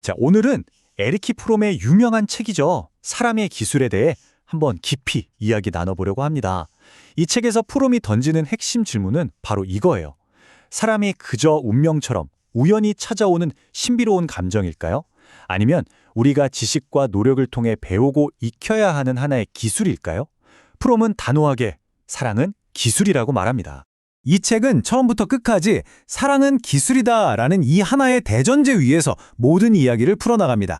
자, 오늘은 에리키 프롬의 유명한 책이죠. 사람의 기술에 대해 한번 깊이 이야기 나눠보려고 합니다. 이 책에서 프롬이 던지는 핵심 질문은 바로 이거예요. 사람이 그저 운명처럼 우연히 찾아오는 신비로운 감정일까요? 아니면 우리가 지식과 노력을 통해 배우고 익혀야 하는 하나의 기술일까요? 프롬은 단호하게 사랑은 기술이라고 말합니다. 이 책은 처음부터 끝까지 사랑은 기술이다라는 이 하나의 대전제 위에서 모든 이야기를 풀어나갑니다.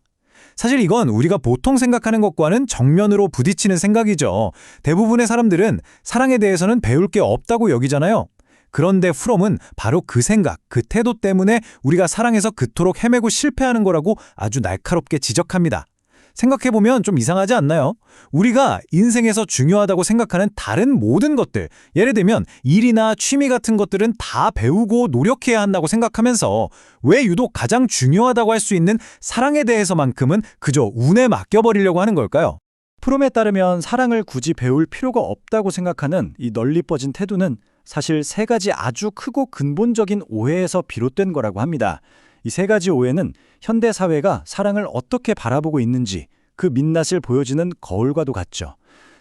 사실 이건 우리가 보통 생각하는 것과는 정면으로 부딪히는 생각이죠. 대부분의 사람들은 사랑에 대해서는 배울 게 없다고 여기잖아요. 그런데 프롬은 바로 그 생각, 그 태도 때문에 우리가 사랑에서 그토록 헤매고 실패하는 거라고 아주 날카롭게 지적합니다. 생각해보면 좀 이상하지 않나요? 우리가 인생에서 중요하다고 생각하는 다른 모든 것들, 예를 들면 일이나 취미 같은 것들은 다 배우고 노력해야 한다고 생각하면서 왜 유독 가장 중요하다고 할 수 있는 사랑에 대해서만큼은 그저 운에 맡겨버리려고 하는 걸까요? 프롬에 따르면 사랑을 굳이 배울 필요가 없다고 생각하는 이 널리 뻗은 태도는 사실 세 가지 아주 크고 근본적인 오해에서 비롯된 거라고 합니다. 이 세 가지 오해는 현대 사회가 사랑을 어떻게 바라보고 있는지 그 민낯을 보여주는 거울과도 같죠.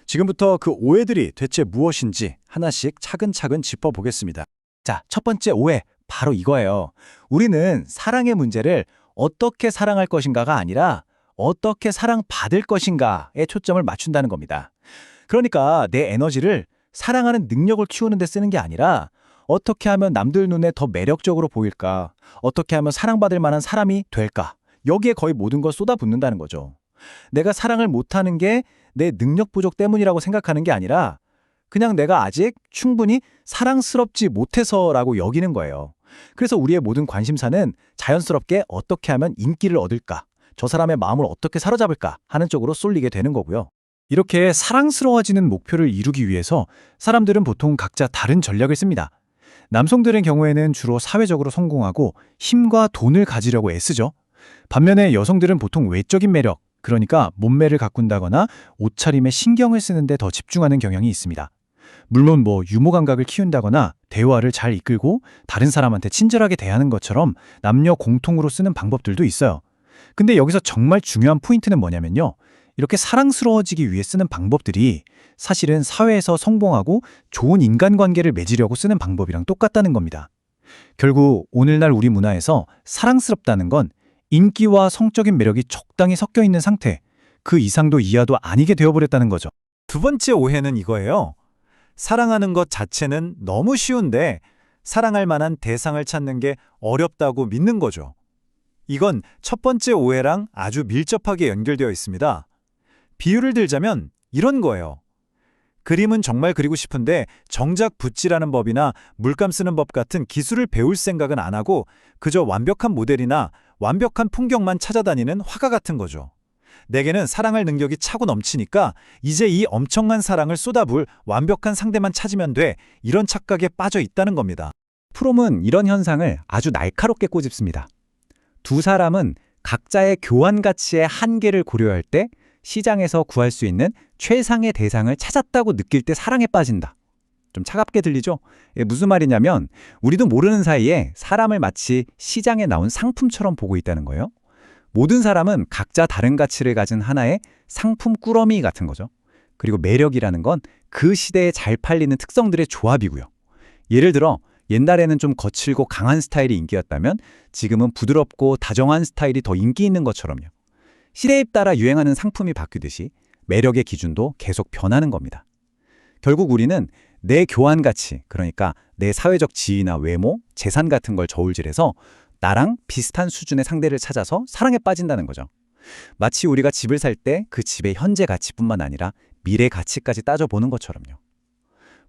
지금부터 그 오해들이 대체 무엇인지 하나씩 차근차근 짚어보겠습니다. 자, 첫 번째 오해, 바로 이거예요. 우리는 사랑의 문제를 어떻게 사랑할 것인가가 아니라 어떻게 사랑받을 것인가에 초점을 맞춘다는 겁니다. 그러니까 내 에너지를 사랑하는 능력을 키우는 데 쓰는 게 아니라 어떻게 하면 남들 눈에 더 매력적으로 보일까? 어떻게 하면 사랑받을 만한 사람이 될까? 여기에 거의 모든 걸 쏟아붓는다는 거죠. 내가 사랑을 못하는 게 내 능력 부족 때문이라고 생각하는 게 아니라 그냥 내가 아직 충분히 사랑스럽지 못해서라고 여기는 거예요. 그래서 우리의 모든 관심사는 자연스럽게 어떻게 하면 인기를 얻을까? 저 사람의 마음을 어떻게 사로잡을까? 하는 쪽으로 쏠리게 되는 거고요. 이렇게 사랑스러워지는 목표를 이루기 위해서 사람들은 보통 각자 다른 전략을 씁니다. 남성들의 경우에는 주로 사회적으로 성공하고 힘과 돈을 가지려고 애쓰죠. 반면에 여성들은 보통 외적인 매력, 그러니까 몸매를 가꾼다거나 옷차림에 신경을 쓰는데 더 집중하는 경향이 있습니다. 물론 유머 감각을 키운다거나 대화를 잘 이끌고 다른 사람한테 친절하게 대하는 것처럼 남녀 공통으로 쓰는 방법들도 있어요. 근데 여기서 정말 중요한 포인트는 뭐냐면요. 이렇게 사랑스러워지기 위해 쓰는 방법들이 사실은 사회에서 성공하고 좋은 인간관계를 맺으려고 쓰는 방법이랑 똑같다는 겁니다. 결국 오늘날 우리 문화에서 사랑스럽다는 건 인기와 성적인 매력이 적당히 섞여 있는 상태, 그 이상도 이하도 아니게 되어버렸다는 거죠. 두 번째 오해는 이거예요. 사랑하는 것 자체는 너무 쉬운데 사랑할 만한 대상을 찾는 게 어렵다고 믿는 거죠. 이건 첫 번째 오해랑 아주 밀접하게 연결되어 있습니다. 비유를 들자면 이런 거예요. 그림은 정말 그리고 싶은데 정작 붓질하는 법이나 물감 쓰는 법 같은 기술을 배울 생각은 안 하고 그저 완벽한 모델이나 완벽한 풍경만 찾아다니는 화가 같은 거죠. 내게는 사랑할 능력이 차고 넘치니까 이제 이 엄청난 사랑을 쏟아부을 완벽한 상대만 찾으면 돼. 이런 착각에 빠져 있다는 겁니다. 프롬은 이런 현상을 아주 날카롭게 꼬집습니다. 두 사람은 각자의 교환 가치의 한계를 고려할 때 시장에서 구할 수 있는 최상의 대상을 찾았다고 느낄 때 사랑에 빠진다. 좀 차갑게 들리죠? 무슨 말이냐면 우리도 모르는 사이에 사람을 마치 시장에 나온 상품처럼 보고 있다는 거예요. 모든 사람은 각자 다른 가치를 가진 하나의 상품 꾸러미 같은 거죠. 그리고 매력이라는 건 그 시대에 잘 팔리는 특성들의 조합이고요. 예를 들어 옛날에는 좀 거칠고 강한 스타일이 인기였다면 지금은 부드럽고 다정한 스타일이 더 인기 있는 것처럼요. 시대에 따라 유행하는 상품이 바뀌듯이 매력의 기준도 계속 변하는 겁니다. 결국 우리는 내 교환 가치, 그러니까 내 사회적 지위나 외모, 재산 같은 걸 저울질해서 나랑 비슷한 수준의 상대를 찾아서 사랑에 빠진다는 거죠. 마치 우리가 집을 살 때 그 집의 현재 가치뿐만 아니라 미래 가치까지 따져보는 것처럼요.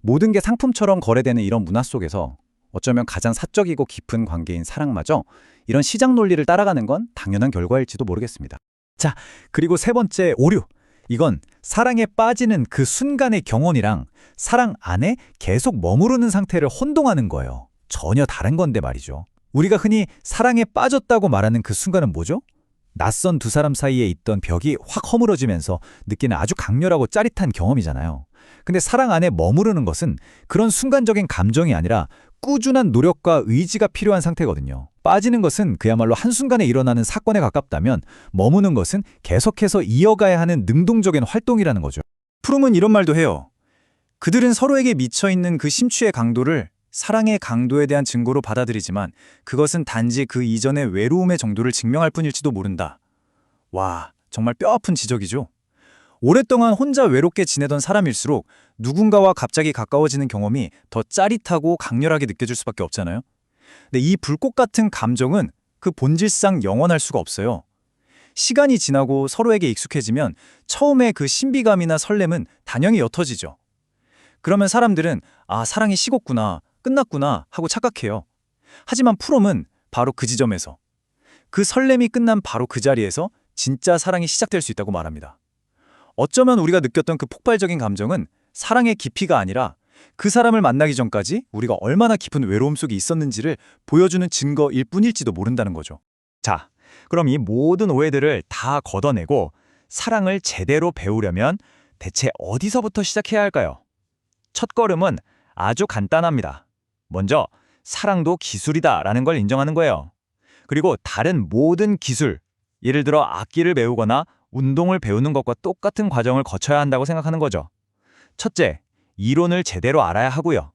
모든 게 상품처럼 거래되는 이런 문화 속에서 어쩌면 가장 사적이고 깊은 관계인 사랑마저 이런 시장 논리를 따라가는 건 당연한 결과일지도 모르겠습니다. 자, 그리고 세 번째 오류. 이건 사랑에 빠지는 그 순간의 경험이랑 사랑 안에 계속 머무르는 상태를 혼동하는 거예요. 전혀 다른 건데 말이죠. 우리가 흔히 사랑에 빠졌다고 말하는 그 순간은 뭐죠? 낯선 두 사람 사이에 있던 벽이 확 허물어지면서 느끼는 아주 강렬하고 짜릿한 경험이잖아요. 근데 사랑 안에 머무르는 것은 그런 순간적인 감정이 아니라 꾸준한 노력과 의지가 필요한 상태거든요. 빠지는 것은 그야말로 한순간에 일어나는 사건에 가깝다면 머무는 것은 계속해서 이어가야 하는 능동적인 활동이라는 거죠. 프룸은 이런 말도 해요. 그들은 서로에게 미쳐있는 그 심취의 강도를 사랑의 강도에 대한 증거로 받아들이지만 그것은 단지 그 이전의 외로움의 정도를 증명할 뿐일지도 모른다. 와, 정말 뼈아픈 지적이죠. 오랫동안 혼자 외롭게 지내던 사람일수록 누군가와 갑자기 가까워지는 경험이 더 짜릿하고 강렬하게 느껴질 수밖에 없잖아요. 근데 이 불꽃 같은 감정은 그 본질상 영원할 수가 없어요. 시간이 지나고 서로에게 익숙해지면 처음에 그 신비감이나 설렘은 단연히 옅어지죠. 그러면 사람들은 아, 사랑이 식었구나, 끝났구나 하고 착각해요. 하지만 프롬은 바로 그 지점에서, 그 설렘이 끝난 바로 그 자리에서 진짜 사랑이 시작될 수 있다고 말합니다. 어쩌면 우리가 느꼈던 그 폭발적인 감정은 사랑의 깊이가 아니라 그 사람을 만나기 전까지 우리가 얼마나 깊은 외로움 속에 있었는지를 보여주는 증거일 뿐일지도 모른다는 거죠. 자, 그럼 이 모든 오해들을 다 걷어내고 사랑을 제대로 배우려면 대체 어디서부터 시작해야 할까요? 첫 걸음은 아주 간단합니다. 먼저 사랑도 기술이다라는 걸 인정하는 거예요. 그리고 다른 모든 기술, 예를 들어 악기를 배우거나 운동을 배우는 것과 똑같은 과정을 거쳐야 한다고 생각하는 거죠. 첫째, 이론을 제대로 알아야 하고요.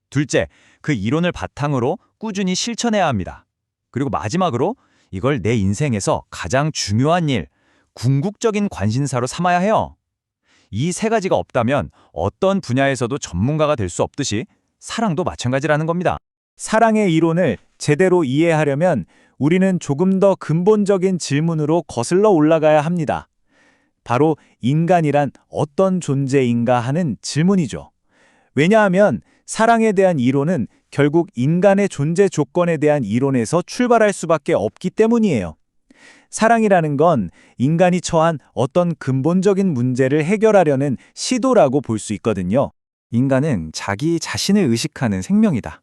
둘째, 그 이론을 바탕으로 꾸준히 실천해야 합니다. 그리고 마지막으로 이걸 내 인생에서 가장 중요한 일, 궁극적인 관심사로 삼아야 해요. 이 세 가지가 없다면 어떤 분야에서도 전문가가 될 수 없듯이 사랑도 마찬가지라는 겁니다. 사랑의 이론을 제대로 이해하려면 우리는 조금 더 근본적인 질문으로 거슬러 올라가야 합니다. 바로 인간이란 어떤 존재인가 하는 질문이죠. 왜냐하면 사랑에 대한 이론은 결국 인간의 존재 조건에 대한 이론에서 출발할 수밖에 없기 때문이에요. 사랑이라는 건 인간이 처한 어떤 근본적인 문제를 해결하려는 시도라고 볼 수 있거든요. 인간은 자기 자신을 의식하는 생명이다.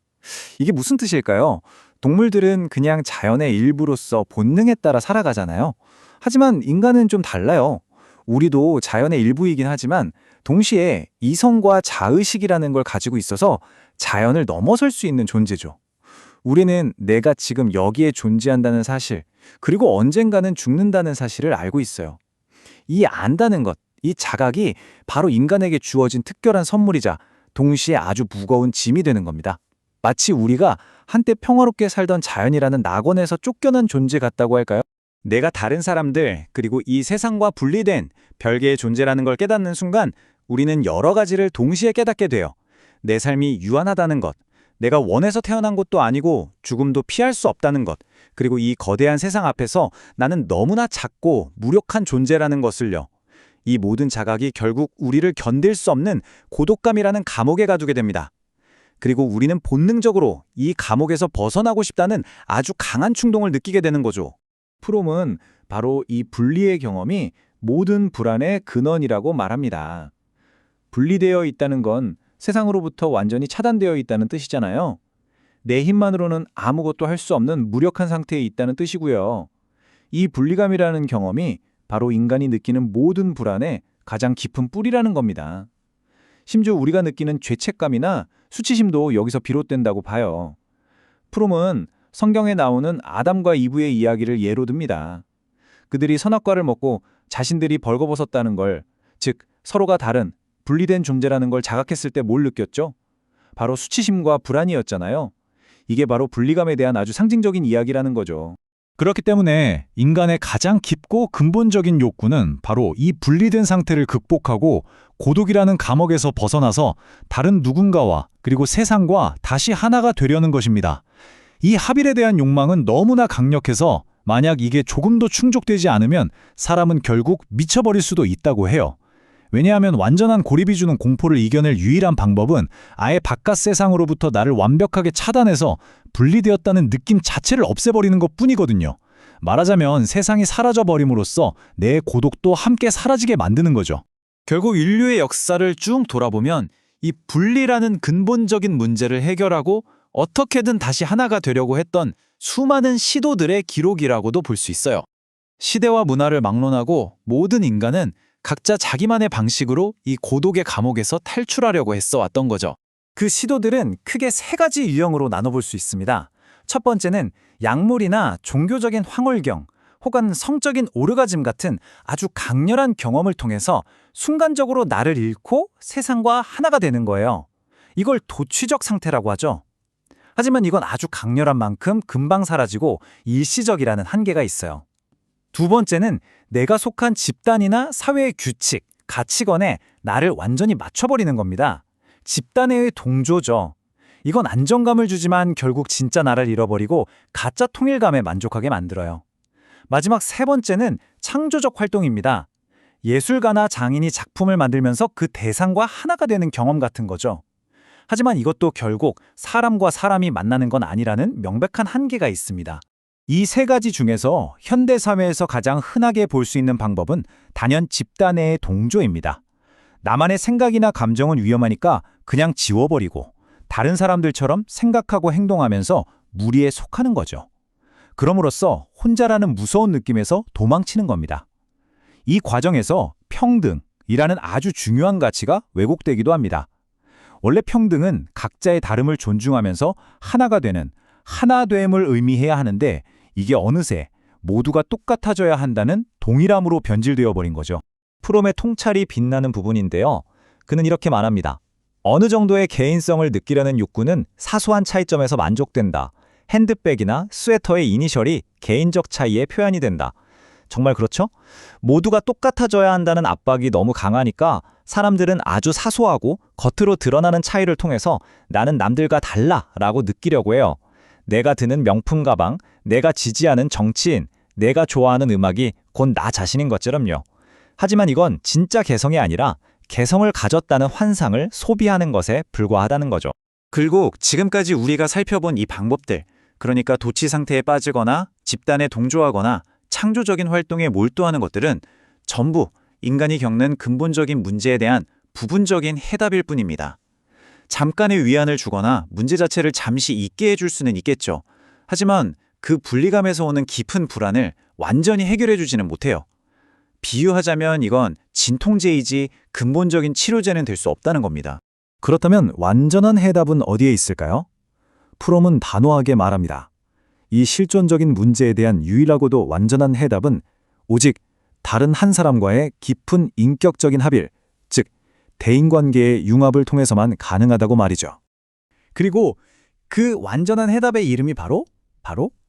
이게 무슨 뜻일까요? 동물들은 그냥 자연의 일부로서 본능에 따라 살아가잖아요. 하지만 인간은 좀 달라요. 우리도 자연의 일부이긴 하지만 동시에 이성과 자의식이라는 걸 가지고 있어서 자연을 넘어설 수 있는 존재죠. 우리는 내가 지금 여기에 존재한다는 사실, 그리고 언젠가는 죽는다는 사실을 알고 있어요. 이 안다는 것, 이 자각이 바로 인간에게 주어진 특별한 선물이자 동시에 아주 무거운 짐이 되는 겁니다. 마치 우리가 한때 평화롭게 살던 자연이라는 낙원에서 쫓겨난 존재 같다고 할까요? 내가 다른 사람들, 그리고 이 세상과 분리된 별개의 존재라는 걸 깨닫는 순간 우리는 여러 가지를 동시에 깨닫게 돼요. 내 삶이 유한하다는 것, 내가 원해서 태어난 것도 아니고 죽음도 피할 수 없다는 것, 그리고 이 거대한 세상 앞에서 나는 너무나 작고 무력한 존재라는 것을요. 이 모든 자각이 결국 우리를 견딜 수 없는 고독감이라는 감옥에 가두게 됩니다. 그리고 우리는 본능적으로 이 감옥에서 벗어나고 싶다는 아주 강한 충동을 느끼게 되는 거죠. 프롬은 바로 이 분리의 경험이 모든 불안의 근원이라고 말합니다. 분리되어 있다는 건 세상으로부터 완전히 차단되어 있다는 뜻이잖아요. 내 힘만으로는 아무것도 할 수 없는 무력한 상태에 있다는 뜻이고요. 이 분리감이라는 경험이 바로 인간이 느끼는 모든 불안의 가장 깊은 뿌리라는 겁니다. 심지어 우리가 느끼는 죄책감이나 수치심도 여기서 비롯된다고 봐요. 프롬은 성경에 나오는 아담과 이브의 이야기를 예로 듭니다. 그들이 선악과를 먹고 자신들이 벌거벗었다는 걸, 즉 서로가 다른 분리된 존재라는 걸 자각했을 때 뭘 느꼈죠? 바로 수치심과 불안이었잖아요. 이게 바로 분리감에 대한 아주 상징적인 이야기라는 거죠. 그렇기 때문에 인간의 가장 깊고 근본적인 욕구는 바로 이 분리된 상태를 극복하고 고독이라는 감옥에서 벗어나서 다른 누군가와 그리고 세상과 다시 하나가 되려는 것입니다. 이 합일에 대한 욕망은 너무나 강력해서 만약 이게 조금도 충족되지 않으면 사람은 결국 미쳐버릴 수도 있다고 해요. 왜냐하면 완전한 고립이 주는 공포를 이겨낼 유일한 방법은 아예 바깥 세상으로부터 나를 완벽하게 차단해서 분리되었다는 느낌 자체를 없애버리는 것뿐이거든요. 말하자면 세상이 사라져버림으로써 내 고독도 함께 사라지게 만드는 거죠. 결국 인류의 역사를 쭉 돌아보면 이 분리라는 근본적인 문제를 해결하고 어떻게든 다시 하나가 되려고 했던 수많은 시도들의 기록이라고도 볼 수 있어요. 시대와 문화를 막론하고 모든 인간은 각자 자기만의 방식으로 이 고독의 감옥에서 탈출하려고 했어 왔던 거죠. 그 시도들은 크게 세 가지 유형으로 나눠볼 수 있습니다. 첫 번째는 약물이나 종교적인 황홀경 혹은 성적인 오르가즘 같은 아주 강렬한 경험을 통해서 순간적으로 나를 잃고 세상과 하나가 되는 거예요. 이걸 도취적 상태라고 하죠. 하지만 이건 아주 강렬한 만큼 금방 사라지고 일시적이라는 한계가 있어요. 두 번째는 내가 속한 집단이나 사회의 규칙, 가치관에 나를 완전히 맞춰버리는 겁니다. 집단의 동조죠. 이건 안정감을 주지만 결국 진짜 나를 잃어버리고 가짜 통일감에 만족하게 만들어요. 마지막 세 번째는 창조적 활동입니다. 예술가나 장인이 작품을 만들면서 그 대상과 하나가 되는 경험 같은 거죠. 하지만 이것도 결국 사람과 사람이 만나는 건 아니라는 명백한 한계가 있습니다. 이 세 가지 중에서 현대 사회에서 가장 흔하게 볼 수 있는 방법은 단연 집단 내의 동조입니다. 나만의 생각이나 감정은 위험하니까 그냥 지워버리고 다른 사람들처럼 생각하고 행동하면서 무리에 속하는 거죠. 그럼으로써 혼자라는 무서운 느낌에서 도망치는 겁니다. 이 과정에서 평등이라는 아주 중요한 가치가 왜곡되기도 합니다. 원래 평등은 각자의 다름을 존중하면서 하나가 되는 하나됨을 의미해야 하는데 이게 어느새 모두가 똑같아져야 한다는 동일함으로 변질되어 버린 거죠. 프롬의 통찰이 빛나는 부분인데요. 그는 이렇게 말합니다. 어느 정도의 개인성을 느끼려는 욕구는 사소한 차이점에서 만족된다. 핸드백이나 스웨터의 이니셜이 개인적 차이의 표현이 된다. 정말 그렇죠? 모두가 똑같아져야 한다는 압박이 너무 강하니까 사람들은 아주 사소하고 겉으로 드러나는 차이를 통해서 나는 남들과 달라라고 느끼려고 해요. 내가 드는 명품 가방, 내가 지지하는 정치인, 내가 좋아하는 음악이 곧 나 자신인 것처럼요. 하지만 이건 진짜 개성이 아니라 개성을 가졌다는 환상을 소비하는 것에 불과하다는 거죠. 결국 지금까지 우리가 살펴본 이 방법들, 그러니까 도취 상태에 빠지거나 집단에 동조하거나 창조적인 활동에 몰두하는 것들은 전부 인간이 겪는 근본적인 문제에 대한 부분적인 해답일 뿐입니다. 잠깐의 위안을 주거나 문제 자체를 잠시 잊게 해줄 수는 있겠죠. 하지만 그 분리감에서 오는 깊은 불안을 완전히 해결해 주지는 못해요. 비유하자면 이건 진통제이지 근본적인 치료제는 될 수 없다는 겁니다. 그렇다면 완전한 해답은 어디에 있을까요? 프롬은 단호하게 말합니다. 이 실존적인 문제에 대한 유일하고도 완전한 해답은 오직 다른 한 사람과의 깊은 인격적인 합일, 즉 대인관계의 융합을 통해서만 가능하다고 말이죠. 그리고 그 완전한 해답의 이름이 바로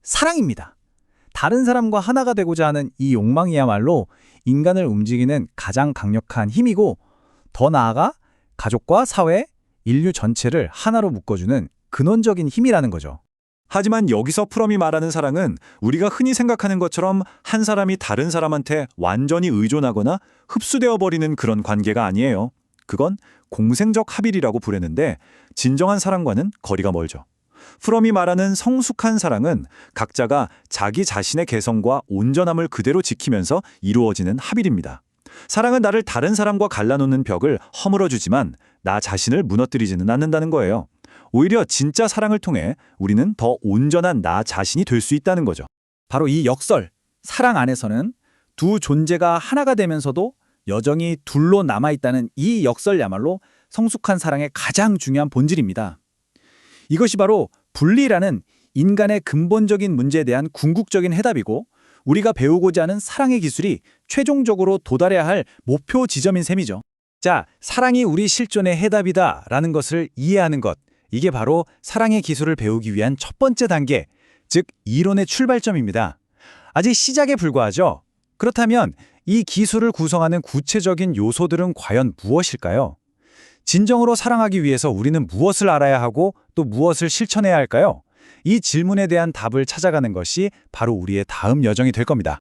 사랑입니다. 다른 사람과 하나가 되고자 하는 이 욕망이야말로 인간을 움직이는 가장 강력한 힘이고 더 나아가 가족과 사회, 인류 전체를 하나로 묶어주는 근원적인 힘이라는 거죠. 하지만 여기서 프롬이 말하는 사랑은 우리가 흔히 생각하는 것처럼 한 사람이 다른 사람한테 완전히 의존하거나 흡수되어 버리는 그런 관계가 아니에요. 그건 공생적 합일이라고 부르는데 진정한 사랑과는 거리가 멀죠. 프롬이 말하는 성숙한 사랑은 각자가 자기 자신의 개성과 온전함을 그대로 지키면서 이루어지는 합일입니다. 사랑은 나를 다른 사람과 갈라놓는 벽을 허물어주지만 나 자신을 무너뜨리지는 않는다는 거예요. 오히려 진짜 사랑을 통해 우리는 더 온전한 나 자신이 될 수 있다는 거죠. 바로 이 역설, 사랑 안에서는 두 존재가 하나가 되면서도 여전히 둘로 남아있다는 이 역설야말로 성숙한 사랑의 가장 중요한 본질입니다. 이것이 바로 분리라는 인간의 근본적인 문제에 대한 궁극적인 해답이고 우리가 배우고자 하는 사랑의 기술이 최종적으로 도달해야 할 목표 지점인 셈이죠. 자, 사랑이 우리 실존의 해답이다라는 것을 이해하는 것, 이게 바로 사랑의 기술을 배우기 위한 첫 번째 단계, 즉 이론의 출발점입니다. 아직 시작에 불과하죠? 그렇다면 이 기술을 구성하는 구체적인 요소들은 과연 무엇일까요? 진정으로 사랑하기 위해서 우리는 무엇을 알아야 하고 또 무엇을 실천해야 할까요? 이 질문에 대한 답을 찾아가는 것이 바로 우리의 다음 여정이 될 겁니다.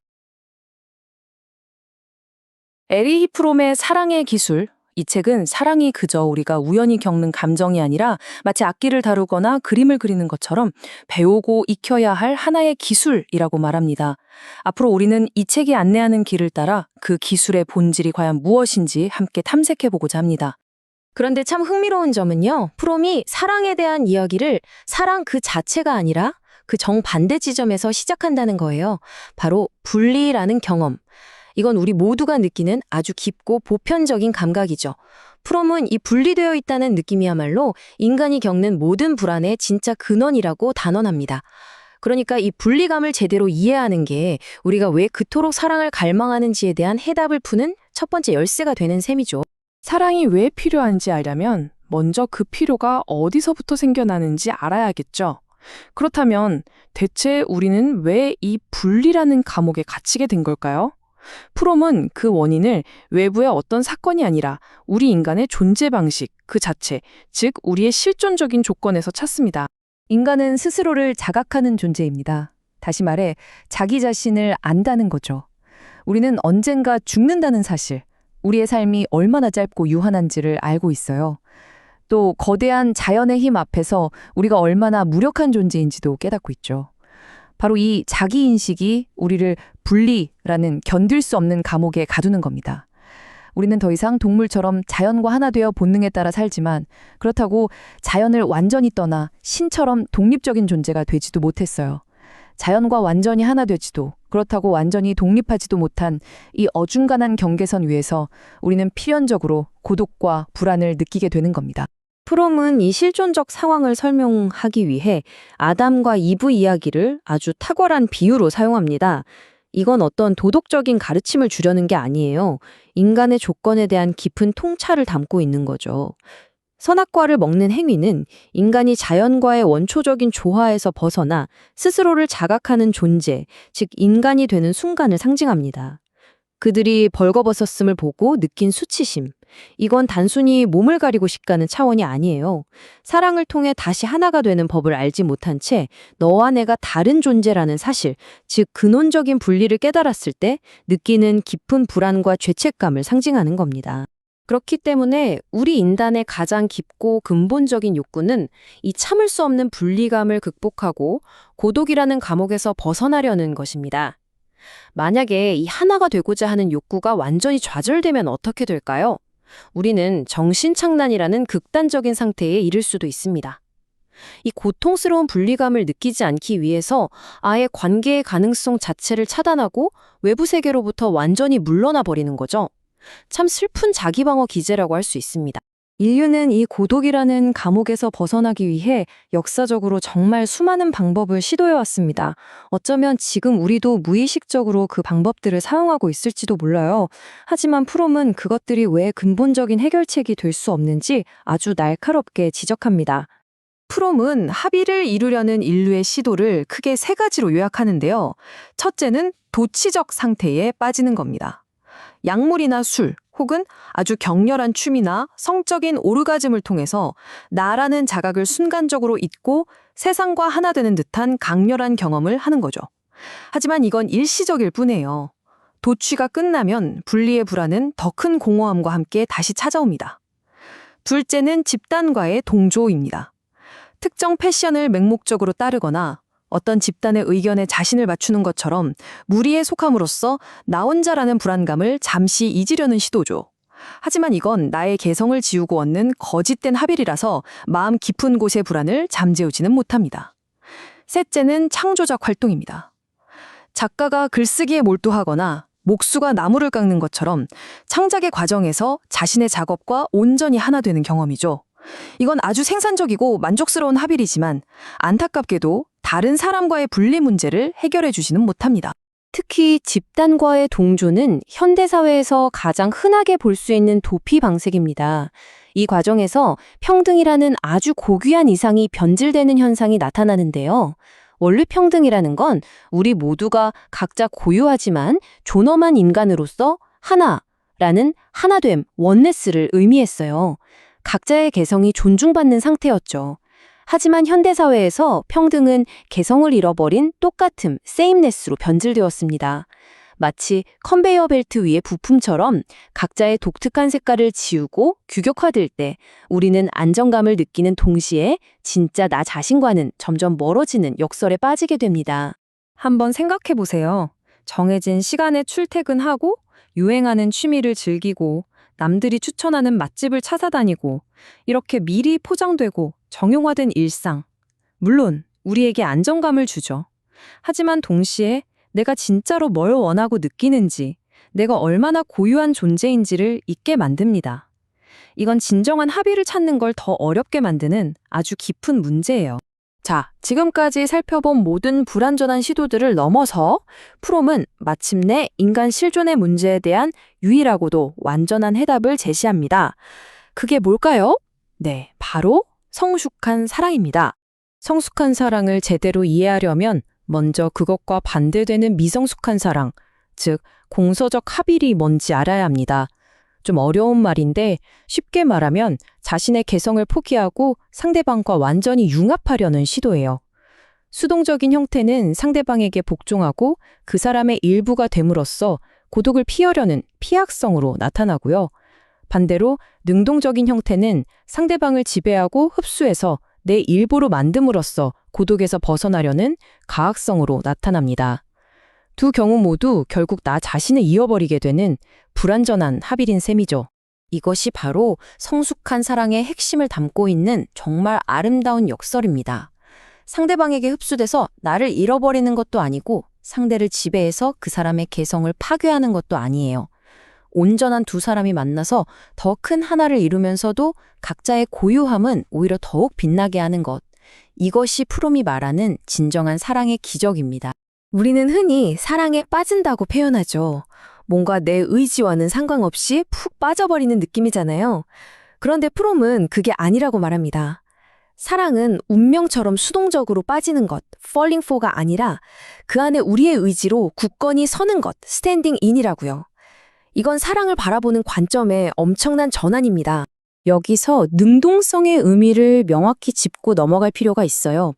에리히 프롬의 사랑의 기술. 이 책은 사랑이 그저 우리가 우연히 겪는 감정이 아니라 마치 악기를 다루거나 그림을 그리는 것처럼 배우고 익혀야 할 하나의 기술이라고 말합니다. 앞으로 우리는 이 책이 안내하는 길을 따라 그 기술의 본질이 과연 무엇인지 함께 탐색해보고자 합니다. 그런데 참 흥미로운 점은요, 프롬이 사랑에 대한 이야기를 사랑 그 자체가 아니라 그 정반대 지점에서 시작한다는 거예요. 바로 분리라는 경험. 이건 우리 모두가 느끼는 아주 깊고 보편적인 감각이죠. 프롬은 이 분리되어 있다는 느낌이야말로 인간이 겪는 모든 불안의 진짜 근원이라고 단언합니다. 그러니까 이 분리감을 제대로 이해하는 게 우리가 왜 그토록 사랑을 갈망하는지에 대한 해답을 푸는 첫 번째 열쇠가 되는 셈이죠. 사랑이 왜 필요한지 알려면 먼저 그 필요가 어디서부터 생겨나는지 알아야겠죠. 그렇다면 대체 우리는 왜 이 분리라는 감옥에 갇히게 된 걸까요? 프롬은 그 원인을 외부의 어떤 사건이 아니라 우리 인간의 존재 방식 그 자체, 즉 우리의 실존적인 조건에서 찾습니다. 인간은 스스로를 자각하는 존재입니다. 다시 말해 자기 자신을 안다는 거죠. 우리는 언젠가 죽는다는 사실, 우리의 삶이 얼마나 짧고 유한한지를 알고 있어요. 또 거대한 자연의 힘 앞에서 우리가 얼마나 무력한 존재인지도 깨닫고 있죠. 바로 이 자기인식이 우리를 분리라는 견딜 수 없는 감옥에 가두는 겁니다. 우리는 더 이상 동물처럼 자연과 하나 되어 본능에 따라 살지만 그렇다고 자연을 완전히 떠나 신처럼 독립적인 존재가 되지도 못했어요. 자연과 완전히 하나 되지도 그렇다고 완전히 독립하지도 못한 이 어중간한 경계선 위에서 우리는 필연적으로 고독과 불안을 느끼게 되는 겁니다. 프롬은 이 실존적 상황을 설명하기 위해 아담과 이브 이야기를 아주 탁월한 비유로 사용합니다. 이건 어떤 도덕적인 가르침을 주려는 게 아니에요. 인간의 조건에 대한 깊은 통찰을 담고 있는 거죠. 선악과를 먹는 행위는 인간이 자연과의 원초적인 조화에서 벗어나 스스로를 자각하는 존재, 즉 인간이 되는 순간을 상징합니다. 그들이 벌거벗었음을 보고 느낀 수치심. 이건 단순히 몸을 가리고 싶다는 차원이 아니에요. 사랑을 통해 다시 하나가 되는 법을 알지 못한 채 너와 내가 다른 존재라는 사실, 즉 근원적인 분리를 깨달았을 때 느끼는 깊은 불안과 죄책감을 상징하는 겁니다. 그렇기 때문에 우리 인간의 가장 깊고 근본적인 욕구는 이 참을 수 없는 분리감을 극복하고 고독이라는 감옥에서 벗어나려는 것입니다. 만약에 이 하나가 되고자 하는 욕구가 완전히 좌절되면 어떻게 될까요? 우리는 정신착란이라는 극단적인 상태에 이를 수도 있습니다. 이 고통스러운 분리감을 느끼지 않기 위해서 아예 관계의 가능성 자체를 차단하고 외부 세계로부터 완전히 물러나 버리는 거죠. 참 슬픈 자기방어 기제라고 할 수 있습니다. 인류는 이 고독이라는 감옥에서 벗어나기 위해 역사적으로 정말 수많은 방법을 시도해왔습니다. 어쩌면 지금 우리도 무의식적으로 그 방법들을 사용하고 있을지도 몰라요. 하지만 프롬은 그것들이 왜 근본적인 해결책이 될 수 없는지 아주 날카롭게 지적합니다. 프롬은 합의를 이루려는 인류의 시도를 크게 세 가지로 요약하는데요. 첫째는 도치적 상태에 빠지는 겁니다. 약물이나 술, 혹은 아주 격렬한 춤이나 성적인 오르가즘을 통해서 나라는 자각을 순간적으로 잊고 세상과 하나 되는 듯한 강렬한 경험을 하는 거죠. 하지만 이건 일시적일 뿐이에요. 도취가 끝나면 분리의 불안은 더 큰 공허함과 함께 다시 찾아옵니다. 둘째는 집단과의 동조입니다. 특정 패션을 맹목적으로 따르거나 어떤 집단의 의견에 자신을 맞추는 것처럼 무리에 속함으로써 나 혼자라는 불안감을 잠시 잊으려는 시도죠. 하지만 이건 나의 개성을 지우고 얻는 거짓된 합일이라서 마음 깊은 곳의 불안을 잠재우지는 못합니다. 셋째는 창조적 활동입니다. 작가가 글쓰기에 몰두하거나 목수가 나무를 깎는 것처럼 창작의 과정에서 자신의 작업과 온전히 하나 되는 경험이죠. 이건 아주 생산적이고 만족스러운 합일이지만 안타깝게도 다른 사람과의 분리 문제를 해결해 주지는 못합니다. 특히 집단과의 동조는 현대사회에서 가장 흔하게 볼 수 있는 도피 방식입니다. 이 과정에서 평등이라는 아주 고귀한 이상이 변질되는 현상이 나타나는데요. 원래 평등이라는 건 우리 모두가 각자 고유하지만 존엄한 인간으로서 하나라는 하나됨, 원네스를 의미했어요. 각자의 개성이 존중받는 상태였죠. 하지만 현대사회에서 평등은 개성을 잃어버린 똑같음, 세임네스로 변질되었습니다. 마치 컨베이어 벨트 위의 부품처럼 각자의 독특한 색깔을 지우고 규격화될 때 우리는 안정감을 느끼는 동시에 진짜 나 자신과는 점점 멀어지는 역설에 빠지게 됩니다. 한번 생각해 보세요. 정해진 시간에 출퇴근하고 유행하는 취미를 즐기고 남들이 추천하는 맛집을 찾아다니고 이렇게 미리 포장되고 정형화된 일상. 물론 우리에게 안정감을 주죠. 하지만 동시에 내가 진짜로 뭘 원하고 느끼는지, 내가 얼마나 고유한 존재인지를 잊게 만듭니다. 이건 진정한 합의를 찾는 걸 더 어렵게 만드는 아주 깊은 문제예요. 자, 지금까지 살펴본 모든 불완전한 시도들을 넘어서 프롬은 마침내 인간 실존의 문제에 대한 유일하고도 완전한 해답을 제시합니다. 그게 뭘까요? 네, 바로 성숙한 사랑입니다. 성숙한 사랑을 제대로 이해하려면 먼저 그것과 반대되는 미성숙한 사랑, 즉 공서적 합일이 뭔지 알아야 합니다. 좀 어려운 말인데 쉽게 말하면 자신의 개성을 포기하고 상대방과 완전히 융합하려는 시도예요. 수동적인 형태는 상대방에게 복종하고 그 사람의 일부가 됨으로써 고독을 피하려는 피약성으로 나타나고요. 반대로 능동적인 형태는 상대방을 지배하고 흡수해서 내 일부로 만듦으로써 고독에서 벗어나려는 가학성으로 나타납니다. 두 경우 모두 결국 나 자신을 잃어버리게 되는 불완전한 합일인 셈이죠. 이것이 바로 성숙한 사랑의 핵심을 담고 있는 정말 아름다운 역설입니다. 상대방에게 흡수돼서 나를 잃어버리는 것도 아니고 상대를 지배해서 그 사람의 개성을 파괴하는 것도 아니에요. 온전한 두 사람이 만나서 더 큰 하나를 이루면서도 각자의 고유함은 오히려 더욱 빛나게 하는 것. 이것이 프롬이 말하는 진정한 사랑의 기적입니다. 우리는 흔히 사랑에 빠진다고 표현하죠. 뭔가 내 의지와는 상관없이 푹 빠져버리는 느낌이잖아요. 그런데 프롬은 그게 아니라고 말합니다. 사랑은 운명처럼 수동적으로 빠지는 것, falling for가 아니라 그 안에 우리의 의지로 굳건히 서는 것, standing in이라고요. 이건 사랑을 바라보는 관점의 엄청난 전환입니다. 여기서 능동성의 의미를 명확히 짚고 넘어갈 필요가 있어요.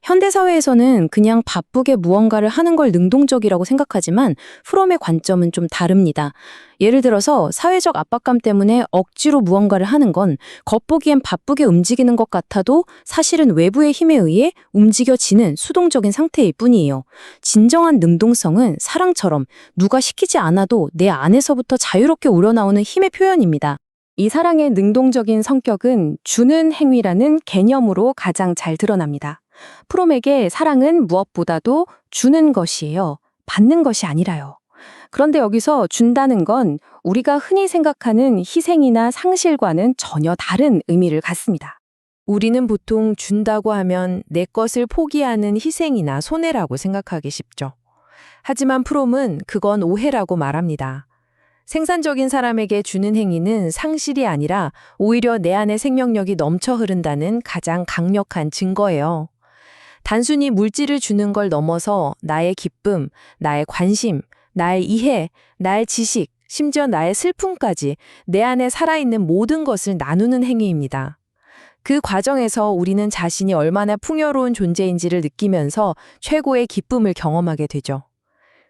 현대사회에서는 그냥 바쁘게 무언가를 하는 걸 능동적이라고 생각하지만 프롬의 관점은 좀 다릅니다. 예를 들어서 사회적 압박감 때문에 억지로 무언가를 하는 건 겉보기엔 바쁘게 움직이는 것 같아도 사실은 외부의 힘에 의해 움직여지는 수동적인 상태일 뿐이에요. 진정한 능동성은 사랑처럼 누가 시키지 않아도 내 안에서부터 자유롭게 우러나오는 힘의 표현입니다. 이 사랑의 능동적인 성격은 주는 행위라는 개념으로 가장 잘 드러납니다. 프롬에게 사랑은 무엇보다도 주는 것이에요. 받는 것이 아니라요. 그런데 여기서 준다는 건 우리가 흔히 생각하는 희생이나 상실과는 전혀 다른 의미를 갖습니다. 우리는 보통 준다고 하면 내 것을 포기하는 희생이나 손해라고 생각하기 쉽죠. 하지만 프롬은 그건 오해라고 말합니다. 생산적인 사람에게 주는 행위는 상실이 아니라 오히려 내 안에 생명력이 넘쳐 흐른다는 가장 강력한 증거예요. 단순히 물질을 주는 걸 넘어서 나의 기쁨, 나의 관심, 나의 이해, 나의 지식, 심지어 나의 슬픔까지 내 안에 살아있는 모든 것을 나누는 행위입니다. 그 과정에서 우리는 자신이 얼마나 풍요로운 존재인지를 느끼면서 최고의 기쁨을 경험하게 되죠.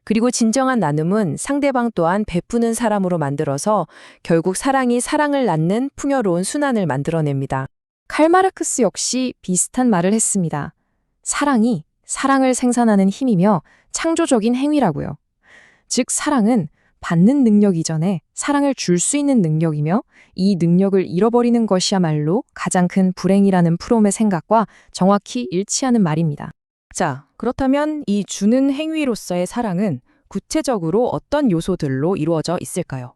그리고 진정한 나눔은 상대방 또한 베푸는 사람으로 만들어서 결국 사랑이 사랑을 낳는 풍요로운 순환을 만들어냅니다. 칼 마르크스 역시 비슷한 말을 했습니다. 사랑이 사랑을 생산하는 힘이며 창조적인 행위라고요. 즉 사랑은 받는 능력 이전에 사랑을 줄 수 있는 능력이며 이 능력을 잃어버리는 것이야말로 가장 큰 불행이라는 프롬의 생각과 정확히 일치하는 말입니다. 자, 그렇다면 이 주는 행위로서의 사랑은 구체적으로 어떤 요소들로 이루어져 있을까요?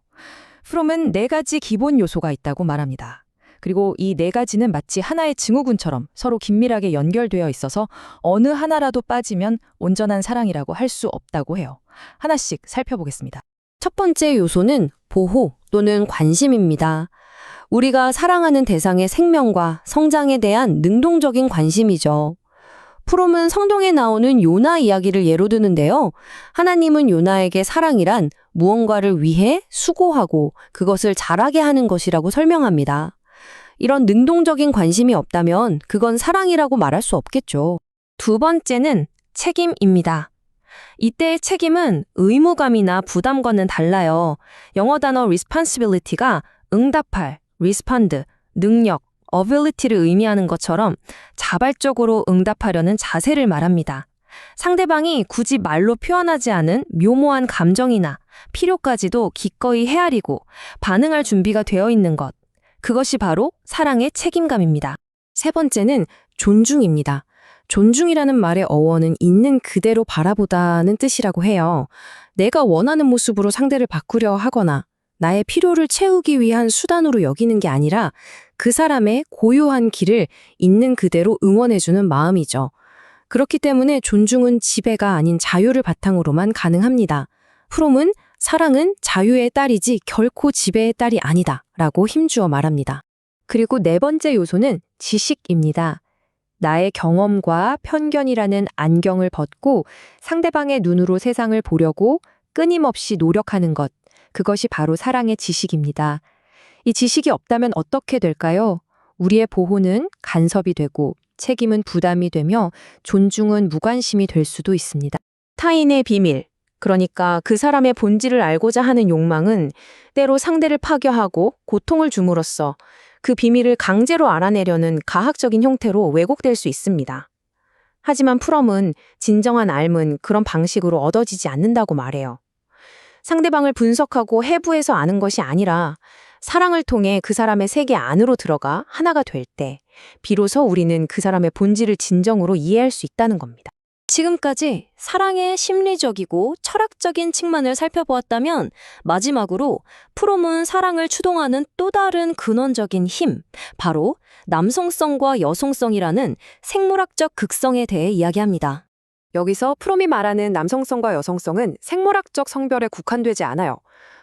프롬은 4가지 기본 요소가 있다고 말합니다. 그리고 이 4가지는 마치 하나의 증후군처럼 서로 긴밀하게 연결되어 있어서 어느 하나라도 빠지면 온전한 사랑이라고 할 수 없다고 해요. 하나씩 살펴보겠습니다. 첫 번째 요소는 보호 또는 관심입니다. 우리가 사랑하는 대상의 생명과 성장에 대한 능동적인 관심이죠. 프롬은 성경에 나오는 요나 이야기를 예로 드는데요. 하나님은 요나에게 사랑이란 무언가를 위해 수고하고 그것을 잘하게 하는 것이라고 설명합니다. 이런 능동적인 관심이 없다면 그건 사랑이라고 말할 수 없겠죠. 두 번째는 책임입니다. 이때의 책임은 의무감이나 부담과는 달라요. 영어 단어 responsibility가 응답할, respond, 능력, ability를 의미하는 것처럼 자발적으로 응답하려는 자세를 말합니다. 상대방이 굳이 말로 표현하지 않은 묘모한 감정이나 필요까지도 기꺼이 헤아리고 반응할 준비가 되어 있는 것. 그것이 바로 사랑의 책임감입니다. 세 번째는 존중입니다. 존중이라는 말의 어원은 있는 그대로 바라보다는 뜻이라고 해요. 내가 원하는 모습으로 상대를 바꾸려 하거나 나의 필요를 채우기 위한 수단으로 여기는 게 아니라 그 사람의 고유한 길을 있는 그대로 응원해주는 마음이죠. 그렇기 때문에 존중은 지배가 아닌 자유를 바탕으로만 가능합니다. 프롬은 사랑은 자유의 딸이지 결코 지배의 딸이 아니다 라고 힘주어 말합니다. 그리고 네 번째 요소는 지식입니다. 나의 경험과 편견이라는 안경을 벗고 상대방의 눈으로 세상을 보려고 끊임없이 노력하는 것, 그것이 바로 사랑의 지식입니다. 이 지식이 없다면 어떻게 될까요? 우리의 보호는 간섭이 되고 책임은 부담이 되며 존중은 무관심이 될 수도 있습니다. 타인의 비밀, 그러니까 그 사람의 본질을 알고자 하는 욕망은 때로 상대를 파괴하고 고통을 줌으로써 그 비밀을 강제로 알아내려는 가학적인 형태로 왜곡될 수 있습니다. 하지만 프롬은 진정한 알은 그런 방식으로 얻어지지 않는다고 말해요. 상대방을 분석하고 해부해서 아는 것이 아니라 사랑을 통해 그 사람의 세계 안으로 들어가 하나가 될 때 비로소 우리는 그 사람의 본질을 진정으로 이해할 수 있다는 겁니다. 지금까지 사랑의 심리적이고 철학적인 측면을 살펴보았다면 마지막으로 프롬은 사랑을 추동하는 또 다른 근원적인 힘, 바로 남성성과 여성성이라는 생물학적 극성에 대해 이야기합니다. 여기서 프롬이 말하는 남성성과 여성성은 생물학적 성별에 국한되지 않아요.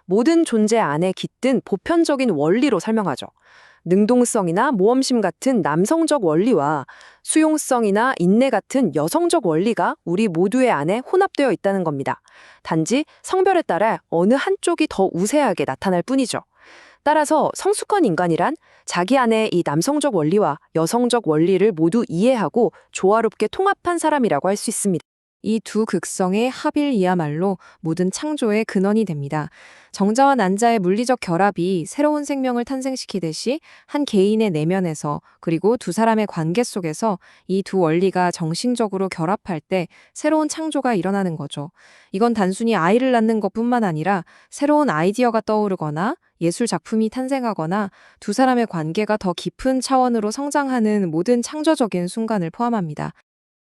모든 존재 안에 깃든 보편적인 원리로 설명하죠. 능동성이나 모험심 같은 남성적 원리와 수용성이나 인내 같은 여성적 원리가 우리 모두의 안에 혼합되어 있다는 겁니다. 단지 성별에 따라 어느 한쪽이 더 우세하게 나타날 뿐이죠. 따라서 성숙한 인간이란 자기 안에 이 남성적 원리와 여성적 원리를 모두 이해하고 조화롭게 통합한 사람이라고 할 수 있습니다. 이 두 극성의 합일이야말로 모든 창조의 근원이 됩니다. 정자와 난자의 물리적 결합이 새로운 생명을 탄생시키듯이 한 개인의 내면에서 그리고 두 사람의 관계 속에서 이 두 원리가 정신적으로 결합할 때 새로운 창조가 일어나는 거죠. 이건 단순히 아이를 낳는 것뿐만 아니라 새로운 아이디어가 떠오르거나 예술 작품이 탄생하거나 두 사람의 관계가 더 깊은 차원으로 성장하는 모든 창조적인 순간을 포함합니다.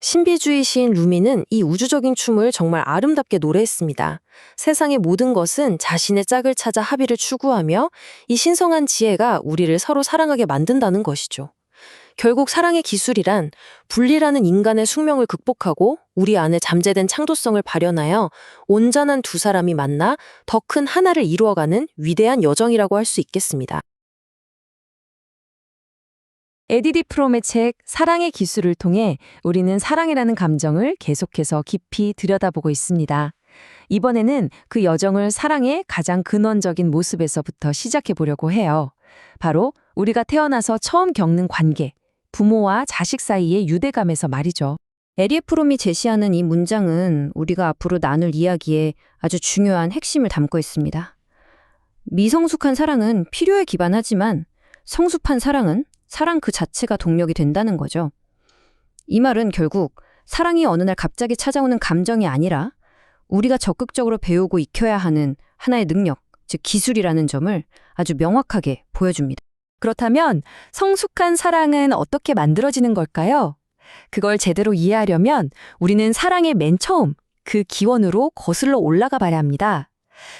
신비주의 시인 루미는 이 우주적인 춤을 정말 아름답게 노래했습니다. 세상의 모든 것은 자신의 짝을 찾아 합의를 추구하며 이 신성한 지혜가 우리를 서로 사랑하게 만든다는 것이죠. 결국 사랑의 기술이란 분리라는 인간의 숙명을 극복하고 우리 안에 잠재된 창조성을 발현하여 온전한 두 사람이 만나 더 큰 하나를 이루어가는 위대한 여정이라고 할 수 있겠습니다. 에디디 프롬의 책 사랑의 기술을 통해 우리는 사랑이라는 감정을 계속해서 깊이 들여다보고 있습니다. 이번에는 그 여정을 사랑의 가장 근원적인 모습에서부터 시작해 보려고 해요. 바로 우리가 태어나서 처음 겪는 관계, 부모와 자식 사이의 유대감에서 말이죠. 에리에 프롬이 제시하는 이 문장은 우리가 앞으로 나눌 이야기에 아주 중요한 핵심을 담고 있습니다. 미성숙한 사랑은 필요에 기반하지만 성숙한 사랑은 사랑 그 자체가 동력이 된다는 거죠. 이 말은 결국 사랑이 어느 날 갑자기 찾아오는 감정이 아니라 우리가 적극적으로 배우고 익혀야 하는 하나의 능력, 즉 기술이라는 점을 아주 명확하게 보여줍니다. 그렇다면 성숙한 사랑은 어떻게 만들어지는 걸까요? 그걸 제대로 이해하려면 우리는 사랑의 맨 처음, 그 기원으로 거슬러 올라가 봐야 합니다.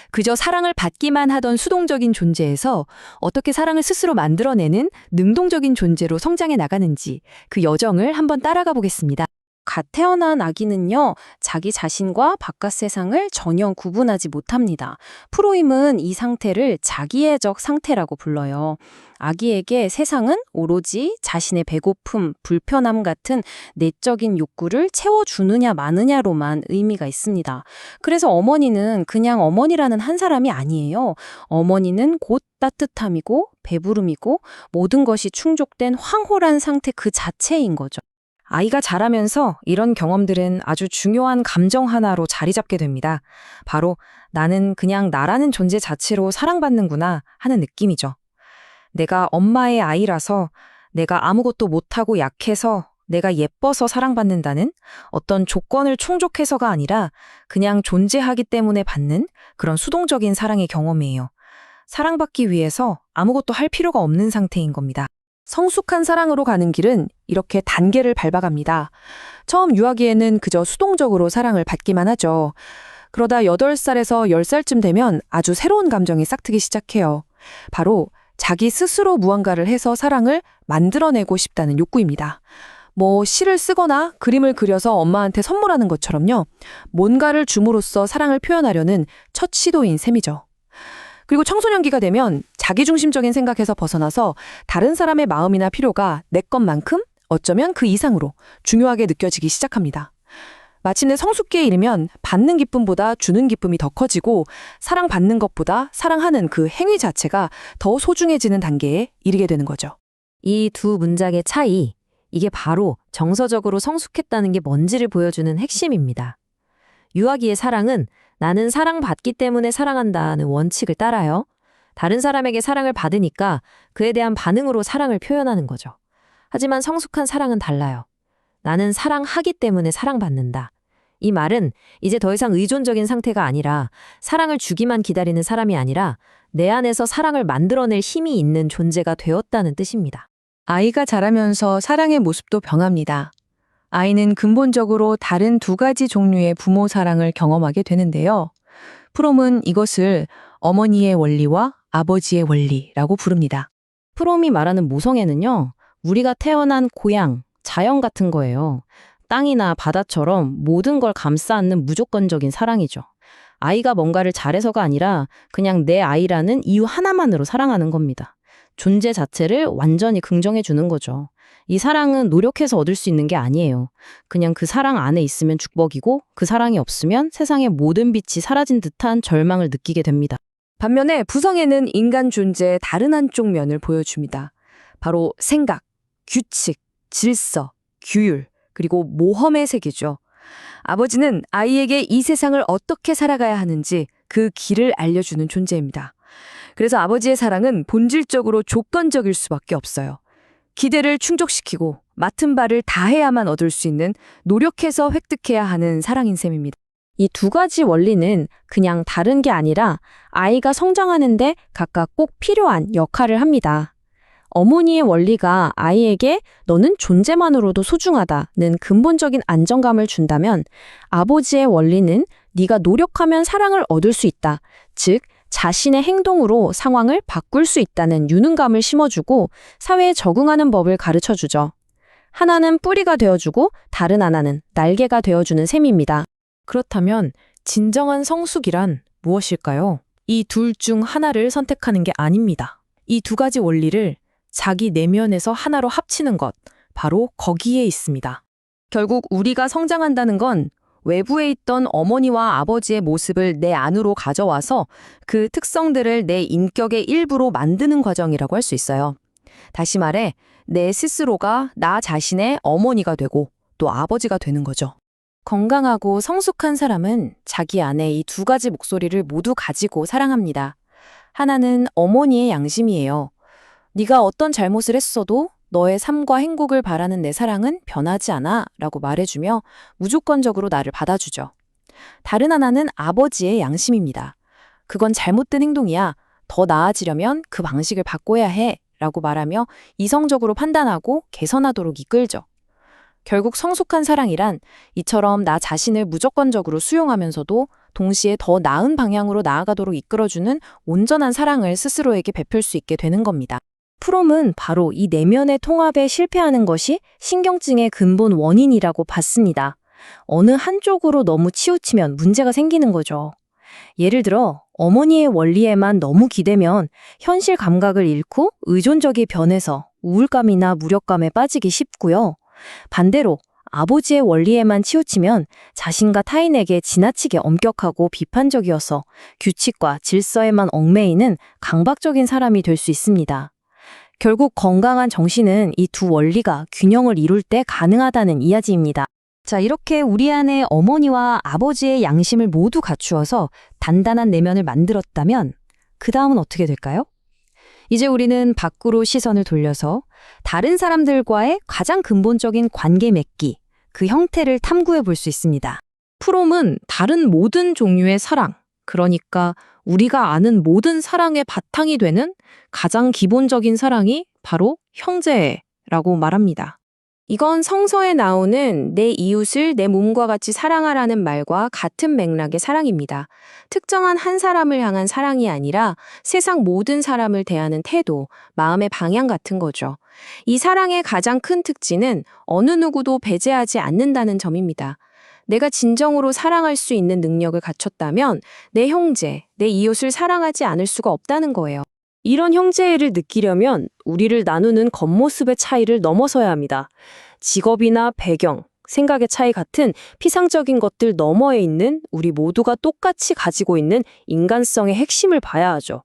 그저 사랑을 받기만 하던 수동적인 존재에서 어떻게 사랑을 스스로 만들어내는 능동적인 존재로 성장해 나가는지 그 여정을 한번 따라가 보겠습니다. 갓 태어난 아기는요, 자기 자신과 바깥 세상을 전혀 구분하지 못합니다. 프로임은 이 상태를 자기애적 상태라고 불러요. 아기에게 세상은 오로지 자신의 배고픔, 불편함 같은 내적인 욕구를 채워주느냐 마느냐로만 의미가 있습니다. 그래서 어머니는 그냥 어머니라는 한 사람이 아니에요. 어머니는 곧 따뜻함이고 배부름이고 모든 것이 충족된 황홀한 상태 그 자체인 거죠. 아이가 자라면서 이런 경험들은 아주 중요한 감정 하나로 자리 잡게 됩니다. 바로 나는 그냥 나라는 존재 자체로 사랑받는구나 하는 느낌이죠. 내가 엄마의 아이라서, 내가 아무것도 못하고 약해서, 내가 예뻐서 사랑받는다는 어떤 조건을 충족해서가 아니라 그냥 존재하기 때문에 받는 그런 수동적인 사랑의 경험이에요. 사랑받기 위해서 아무것도 할 필요가 없는 상태인 겁니다. 성숙한 사랑으로 가는 길은 이렇게 단계를 밟아갑니다. 처음 유아기에는 그저 수동적으로 사랑을 받기만 하죠. 그러다 8살에서 10살쯤 되면 아주 새로운 감정이 싹트기 시작해요. 바로 자기 스스로 무언가를 해서 사랑을 만들어내고 싶다는 욕구입니다. 시를 쓰거나 그림을 그려서 엄마한테 선물하는 것처럼요. 뭔가를 줌으로써 사랑을 표현하려는 첫 시도인 셈이죠. 그리고 청소년기가 되면 자기중심적인 생각에서 벗어나서 다른 사람의 마음이나 필요가 내 것만큼 어쩌면 그 이상으로 중요하게 느껴지기 시작합니다. 마침내 성숙기에 이르면 받는 기쁨보다 주는 기쁨이 더 커지고 사랑받는 것보다 사랑하는 그 행위 자체가 더 소중해지는 단계에 이르게 되는 거죠. 이 두 문장의 차이, 이게 바로 정서적으로 성숙했다는 게 뭔지를 보여주는 핵심입니다. 유아기의 사랑은 나는 사랑받기 때문에 사랑한다는 원칙을 따라요. 다른 사람에게 사랑을 받으니까 그에 대한 반응으로 사랑을 표현하는 거죠. 하지만 성숙한 사랑은 달라요. 나는 사랑하기 때문에 사랑받는다. 이 말은 이제 더 이상 의존적인 상태가 아니라 사랑을 주기만 기다리는 사람이 아니라 내 안에서 사랑을 만들어낼 힘이 있는 존재가 되었다는 뜻입니다. 아이가 자라면서 사랑의 모습도 변합니다. 아이는 근본적으로 다른 두 가지 종류의 부모 사랑을 경험하게 되는데요. 프롬은 이것을 어머니의 원리와 아버지의 원리라고 부릅니다. 프롬이 말하는 모성애는요, 우리가 태어난 고향, 자연 같은 거예요. 땅이나 바다처럼 모든 걸 감싸 안는 무조건적인 사랑이죠. 아이가 뭔가를 잘해서가 아니라 그냥 내 아이라는 이유 하나만으로 사랑하는 겁니다. 존재 자체를 완전히 긍정해 주는 거죠. 이 사랑은 노력해서 얻을 수 있는 게 아니에요. 그냥 그 사랑 안에 있으면 축복이고 그 사랑이 없으면 세상의 모든 빛이 사라진 듯한 절망을 느끼게 됩니다. 반면에 부성애는 인간 존재의 다른 한쪽 면을 보여줍니다. 바로 생각, 규칙, 질서, 규율, 그리고 모험의 세계죠. 아버지는 아이에게 이 세상을 어떻게 살아가야 하는지 그 길을 알려주는 존재입니다. 그래서 아버지의 사랑은 본질적으로 조건적일 수밖에 없어요. 기대를 충족시키고 맡은 바를 다해야만 얻을 수 있는 노력해서 획득해야 하는 사랑인 셈입니다. 이 두 가지 원리는 그냥 다른 게 아니라 아이가 성장하는데 각각 꼭 필요한 역할을 합니다. 어머니의 원리가 아이에게 너는 존재만으로도 소중하다는 근본적인 안정감을 준다면 아버지의 원리는 네가 노력하면 사랑을 얻을 수 있다. 즉, 자신의 행동으로 상황을 바꿀 수 있다는 유능감을 심어주고 사회에 적응하는 법을 가르쳐주죠. 하나는 뿌리가 되어주고 다른 하나는 날개가 되어주는 셈입니다. 그렇다면 진정한 성숙이란 무엇일까요? 이 둘 중 하나를 선택하는 게 아닙니다. 이 두 가지 원리를 자기 내면에서 하나로 합치는 것, 바로 거기에 있습니다. 결국 우리가 성장한다는 건 외부에 있던 어머니와 아버지의 모습을 내 안으로 가져와서 그 특성들을 내 인격의 일부로 만드는 과정이라고 할 수 있어요. 다시 말해, 내 스스로가 나 자신의 어머니가 되고 또 아버지가 되는 거죠. 건강하고 성숙한 사람은 자기 안에 이 두 가지 목소리를 모두 가지고 사랑합니다. 하나는 어머니의 양심이에요. 네가 어떤 잘못을 했어도 너의 삶과 행복을 바라는 내 사랑은 변하지 않아 라고 말해주며 무조건적으로 나를 받아주죠. 다른 하나는 아버지의 양심입니다. 그건 잘못된 행동이야. 더 나아지려면 그 방식을 바꿔야 해 라고 말하며 이성적으로 판단하고 개선하도록 이끌죠. 결국 성숙한 사랑이란 이처럼 나 자신을 무조건적으로 수용하면서도 동시에 더 나은 방향으로 나아가도록 이끌어주는 온전한 사랑을 스스로에게 베풀 수 있게 되는 겁니다. 프롬은 바로 이 내면의 통합에 실패하는 것이 신경증의 근본 원인이라고 봤습니다. 어느 한쪽으로 너무 치우치면 문제가 생기는 거죠. 예를 들어 어머니의 원리에만 너무 기대면 현실 감각을 잃고 의존적이 변해서 우울감이나 무력감에 빠지기 쉽고요. 반대로 아버지의 원리에만 치우치면 자신과 타인에게 지나치게 엄격하고 비판적이어서 규칙과 질서에만 얽매이는 강박적인 사람이 될 수 있습니다. 결국 건강한 정신은 이 두 원리가 균형을 이룰 때 가능하다는 이야기입니다. 자, 이렇게 우리 안에 어머니와 아버지의 양심을 모두 갖추어서 단단한 내면을 만들었다면 그 다음은 어떻게 될까요? 이제 우리는 밖으로 시선을 돌려서 다른 사람들과의 가장 근본적인 관계 맺기, 그 형태를 탐구해 볼 수 있습니다. 프롬은 다른 모든 종류의 사랑, 그러니까 우리가 아는 모든 사랑의 바탕이 되는 가장 기본적인 사랑이 바로 형제라고 말합니다. 이건 성서에 나오는 내 이웃을 내 몸과 같이 사랑하라는 말과 같은 맥락의 사랑입니다. 특정한 한 사람을 향한 사랑이 아니라 세상 모든 사람을 대하는 태도, 마음의 방향 같은 거죠. 이 사랑의 가장 큰 특징은 어느 누구도 배제하지 않는다는 점입니다. 내가 진정으로 사랑할 수 있는 능력을 갖췄다면 내 형제, 내 이웃을 사랑하지 않을 수가 없다는 거예요. 이런 형제애를 느끼려면 우리를 나누는 겉모습의 차이를 넘어서야 합니다. 직업이나 배경, 생각의 차이 같은 피상적인 것들 너머에 있는 우리 모두가 똑같이 가지고 있는 인간성의 핵심을 봐야 하죠.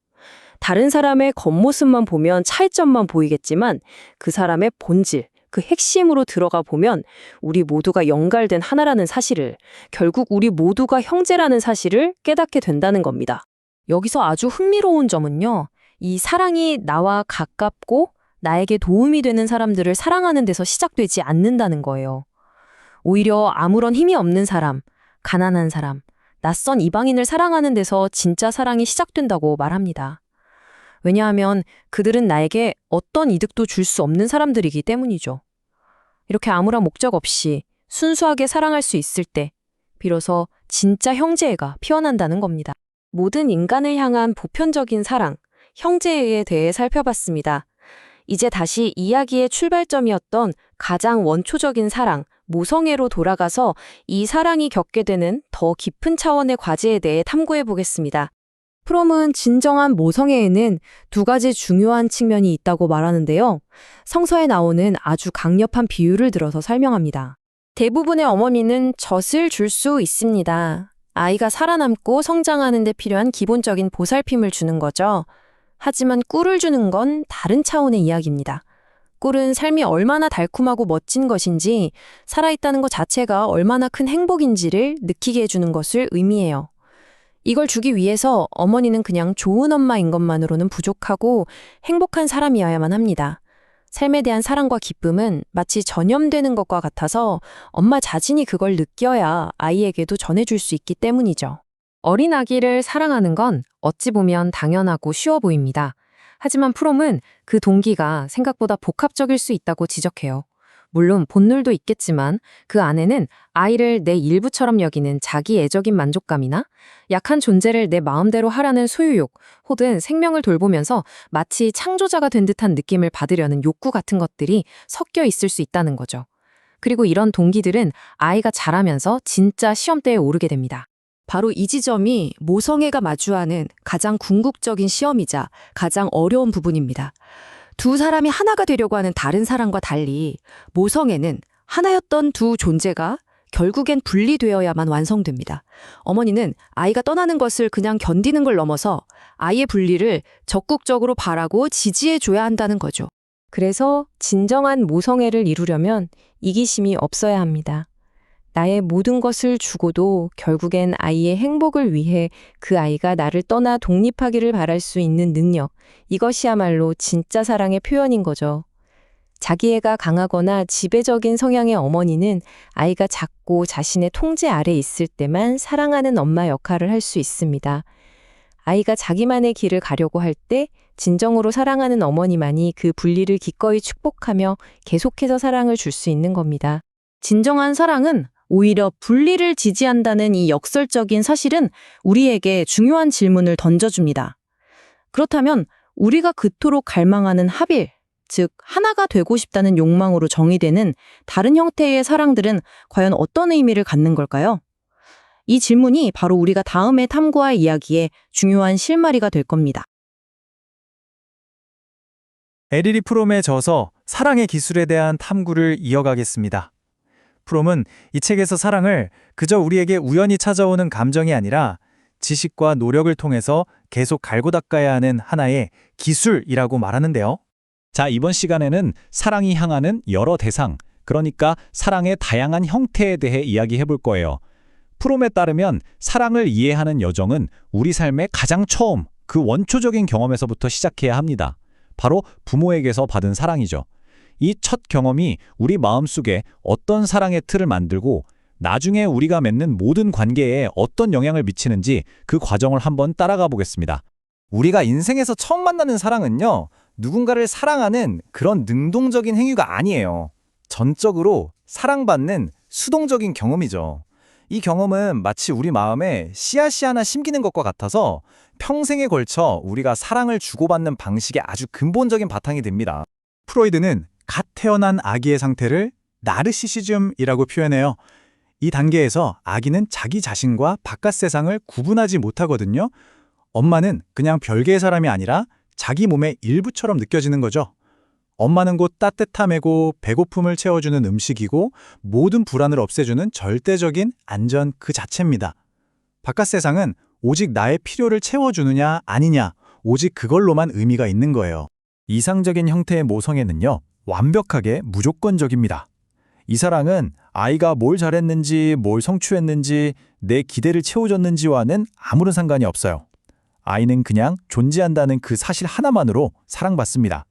다른 사람의 겉모습만 보면 차이점만 보이겠지만 그 사람의 본질, 그 핵심으로 들어가 보면 우리 모두가 연결된 하나라는 사실을, 결국 우리 모두가 형제라는 사실을 깨닫게 된다는 겁니다. 여기서 아주 흥미로운 점은요. 이 사랑이 나와 가깝고 나에게 도움이 되는 사람들을 사랑하는 데서 시작되지 않는다는 거예요. 오히려 아무런 힘이 없는 사람, 가난한 사람, 낯선 이방인을 사랑하는 데서 진짜 사랑이 시작된다고 말합니다. 왜냐하면 그들은 나에게 어떤 이득도 줄 수 없는 사람들이기 때문이죠. 이렇게 아무런 목적 없이 순수하게 사랑할 수 있을 때 비로소 진짜 형제애가 피어난다는 겁니다. 모든 인간을 향한 보편적인 사랑, 형제애에 대해 살펴봤습니다. 이제 다시 이야기의 출발점이었던 가장 원초적인 사랑, 모성애로 돌아가서 이 사랑이 겪게 되는 더 깊은 차원의 과제에 대해 탐구해 보겠습니다. 프롬은 진정한 모성애에는 두 가지 중요한 측면이 있다고 말하는데요. 성서에 나오는 아주 강력한 비유를 들어서 설명합니다. 대부분의 어머니는 젖을 줄 수 있습니다. 아이가 살아남고 성장하는 데 필요한 기본적인 보살핌을 주는 거죠. 하지만 꿀을 주는 건 다른 차원의 이야기입니다. 꿀은 삶이 얼마나 달콤하고 멋진 것인지, 살아있다는 것 자체가 얼마나 큰 행복인지를 느끼게 해주는 것을 의미해요. 이걸 주기 위해서 어머니는 그냥 좋은 엄마인 것만으로는 부족하고 행복한 사람이어야만 합니다. 삶에 대한 사랑과 기쁨은 마치 전염되는 것과 같아서 엄마 자신이 그걸 느껴야 아이에게도 전해줄 수 있기 때문이죠. 어린 아기를 사랑하는 건 어찌 보면 당연하고 쉬워 보입니다. 하지만 프롬은 그 동기가 생각보다 복합적일 수 있다고 지적해요. 물론 본능도 있겠지만 그 안에는 아이를 내 일부처럼 여기는 자기 애적인 만족감이나 약한 존재를 내 마음대로 하라는 소유욕, 혹은 생명을 돌보면서 마치 창조자가 된 듯한 느낌을 받으려는 욕구 같은 것들이 섞여 있을 수 있다는 거죠. 그리고 이런 동기들은 아이가 자라면서 진짜 시험대에 오르게 됩니다. 바로 이 지점이 모성애가 마주하는 가장 궁극적인 시험이자 가장 어려운 부분입니다. 두 사람이 하나가 되려고 하는 다른 사람과 달리 모성애는 하나였던 두 존재가 결국엔 분리되어야만 완성됩니다. 어머니는 아이가 떠나는 것을 그냥 견디는 걸 넘어서 아이의 분리를 적극적으로 바라고 지지해줘야 한다는 거죠. 그래서 진정한 모성애를 이루려면 이기심이 없어야 합니다. 나의 모든 것을 주고도 결국엔 아이의 행복을 위해 그 아이가 나를 떠나 독립하기를 바랄 수 있는 능력, 이것이야말로 진짜 사랑의 표현인 거죠. 자기애가 강하거나 지배적인 성향의 어머니는 아이가 작고 자신의 통제 아래 있을 때만 사랑하는 엄마 역할을 할 수 있습니다. 아이가 자기만의 길을 가려고 할 때 진정으로 사랑하는 어머니만이 그 분리를 기꺼이 축복하며 계속해서 사랑을 줄 수 있는 겁니다. 진정한 사랑은 오히려 분리를 지지한다는 이 역설적인 사실은 우리에게 중요한 질문을 던져줍니다. 그렇다면 우리가 그토록 갈망하는 합일, 즉 하나가 되고 싶다는 욕망으로 정의되는 다른 형태의 사랑들은 과연 어떤 의미를 갖는 걸까요? 이 질문이 바로 우리가 다음에 탐구할 이야기의 중요한 실마리가 될 겁니다. 에리리 프롬의 저서 사랑의 기술에 대한 탐구를 이어가겠습니다. 프롬은 이 책에서 사랑을 그저 우리에게 우연히 찾아오는 감정이 아니라 지식과 노력을 통해서 계속 갈고 닦아야 하는 하나의 기술이라고 말하는데요. 자, 이번 시간에는 사랑이 향하는 여러 대상, 그러니까 사랑의 다양한 형태에 대해 이야기해 볼 거예요. 프롬에 따르면 사랑을 이해하는 여정은 우리 삶의 가장 처음, 그 원초적인 경험에서부터 시작해야 합니다. 바로 부모에게서 받은 사랑이죠. 이 첫 경험이 우리 마음속에 어떤 사랑의 틀을 만들고 나중에 우리가 맺는 모든 관계에 어떤 영향을 미치는지 그 과정을 한번 따라가 보겠습니다. 우리가 인생에서 처음 만나는 사랑은요, 누군가를 사랑하는 그런 능동적인 행위가 아니에요. 전적으로 사랑받는 수동적인 경험이죠. 이 경험은 마치 우리 마음에 씨앗이 하나 심기는 것과 같아서 평생에 걸쳐 우리가 사랑을 주고받는 방식의 아주 근본적인 바탕이 됩니다. 프로이드는 갓 태어난 아기의 상태를 나르시시즘이라고 표현해요. 이 단계에서 아기는 자기 자신과 바깥 세상을 구분하지 못하거든요. 엄마는 그냥 별개의 사람이 아니라 자기 몸의 일부처럼 느껴지는 거죠. 엄마는 곧 따뜻함이고 배고픔을 채워주는 음식이고 모든 불안을 없애주는 절대적인 안전 그 자체입니다. 바깥 세상은 오직 나의 필요를 채워주느냐 아니냐, 오직 그걸로만 의미가 있는 거예요. 이상적인 형태의 모성애는요, 완벽하게 무조건적입니다. 이 사랑은 아이가 뭘 잘했는지, 뭘 성취했는지, 내 기대를 채워줬는지와는 아무런 상관이 없어요. 아이는 그냥 존재한다는 그 사실 하나만으로 사랑받습니다.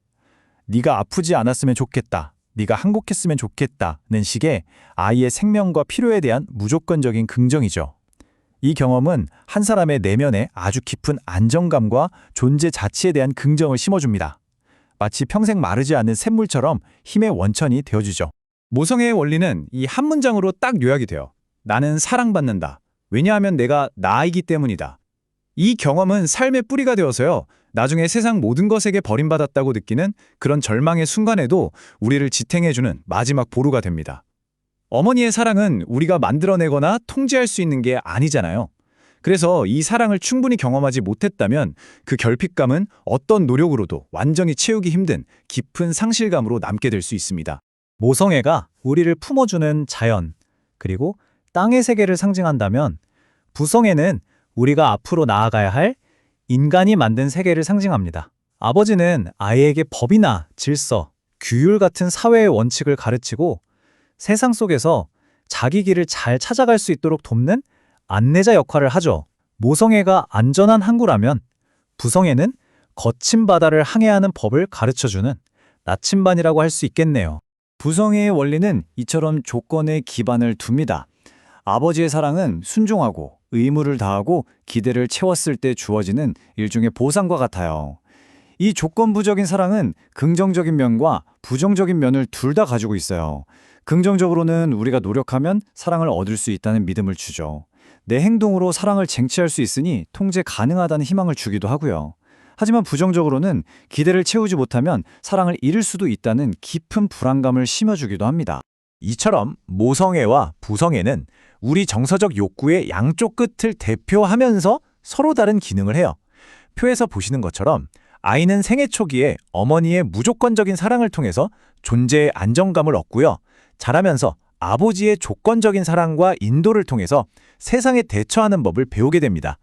네가 아프지 않았으면 좋겠다, 네가 행복했으면 좋겠다는 식의 아이의 생명과 필요에 대한 무조건적인 긍정이죠. 이 경험은 한 사람의 내면에 아주 깊은 안정감과 존재 자체에 대한 긍정을 심어줍니다. 마치 평생 마르지 않는 샘물처럼 힘의 원천이 되어주죠. 모성애의 원리는 이 한 문장으로 딱 요약이 돼요. 나는 사랑받는다. 왜냐하면 내가 나이기 때문이다. 이 경험은 삶의 뿌리가 되어서요, 나중에 세상 모든 것에게 버림받았다고 느끼는 그런 절망의 순간에도 우리를 지탱해주는 마지막 보루가 됩니다. 어머니의 사랑은 우리가 만들어내거나 통제할 수 있는 게 아니잖아요. 그래서 이 사랑을 충분히 경험하지 못했다면 그 결핍감은 어떤 노력으로도 완전히 채우기 힘든 깊은 상실감으로 남게 될 수 있습니다. 모성애가 우리를 품어주는 자연, 그리고 땅의 세계를 상징한다면 부성애는 우리가 앞으로 나아가야 할 인간이 만든 세계를 상징합니다. 아버지는 아이에게 법이나 질서, 규율 같은 사회의 원칙을 가르치고 세상 속에서 자기 길을 잘 찾아갈 수 있도록 돕는 안내자 역할을 하죠. 모성애가 안전한 항구라면 부성애는 거친 바다를 항해하는 법을 가르쳐주는 나침반이라고 할 수 있겠네요. 부성애의 원리는 이처럼 조건에 기반을 둡니다. 아버지의 사랑은 순종하고 의무를 다하고 기대를 채웠을 때 주어지는 일종의 보상과 같아요. 이 조건부적인 사랑은 긍정적인 면과 부정적인 면을 둘 다 가지고 있어요. 긍정적으로는 우리가 노력하면 사랑을 얻을 수 있다는 믿음을 주죠. 내 행동으로 사랑을 쟁취할 수 있으니 통제 가능하다는 희망을 주기도 하고요. 하지만 부정적으로는 기대를 채우지 못하면 사랑을 잃을 수도 있다는 깊은 불안감을 심어주기도 합니다. 이처럼 모성애와 부성애는 우리 정서적 욕구의 양쪽 끝을 대표하면서 서로 다른 기능을 해요. 표에서 보시는 것처럼 아이는 생애 초기에 어머니의 무조건적인 사랑을 통해서 존재의 안정감을 얻고요. 자라면서 아버지의 조건적인 사랑과 인도를 통해서 세상에 대처하는 법을 배우게 됩니다.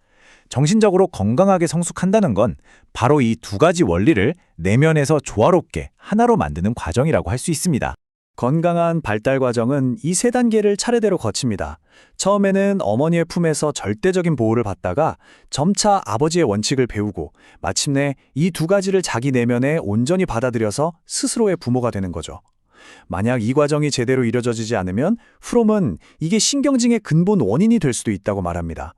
정신적으로 건강하게 성숙한다는 건 바로 이 두 가지 원리를 내면에서 조화롭게 하나로 만드는 과정이라고 할 수 있습니다. 건강한 발달 과정은 이 세 단계를 차례대로 거칩니다. 처음에는 어머니의 품에서 절대적인 보호를 받다가 점차 아버지의 원칙을 배우고 마침내 이 두 가지를 자기 내면에 온전히 받아들여서 스스로의 부모가 되는 거죠. 만약 이 과정이 제대로 이루어지지 않으면 프롬은 이게 신경증의 근본 원인이 될 수도 있다고 말합니다.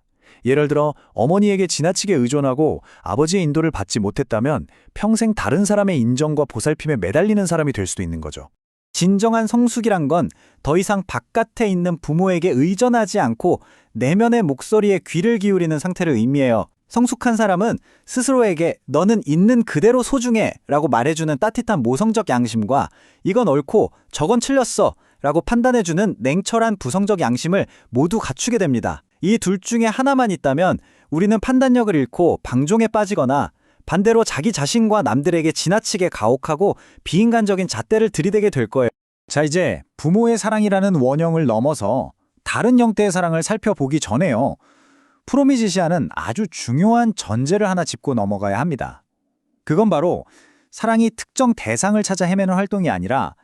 예를 들어 어머니에게 지나치게 의존하고 아버지의 인도를 받지 못했다면 평생 다른 사람의 인정과 보살핌에 매달리는 사람이 될 수도 있는 거죠. 진정한 성숙이란 건 더 이상 바깥에 있는 부모에게 의존하지 않고 내면의 목소리에 귀를 기울이는 상태를 의미해요. 성숙한 사람은 스스로에게 너는 있는 그대로 소중해 라고 말해주는 따뜻한 모성적 양심과 이건 옳고 저건 틀렸어 라고 판단해주는 냉철한 부성적 양심을 모두 갖추게 됩니다. 이 둘 중에 하나만 있다면 우리는 판단력을 잃고 방종에 빠지거나 반대로 자기 자신과 남들에게 지나치게 가혹하고 비인간적인 잣대를 들이대게 될 거예요. 자, 이제 부모의 사랑이라는 원형을 넘어서 다른 형태의 사랑을 살펴보기 전에요. 프롬이 제시하는 아주 중요한 전제를 하나 짚고 넘어가야 합니다. 그건 바로 사랑이 특정 대상을 찾아 헤매는 활동이 아니라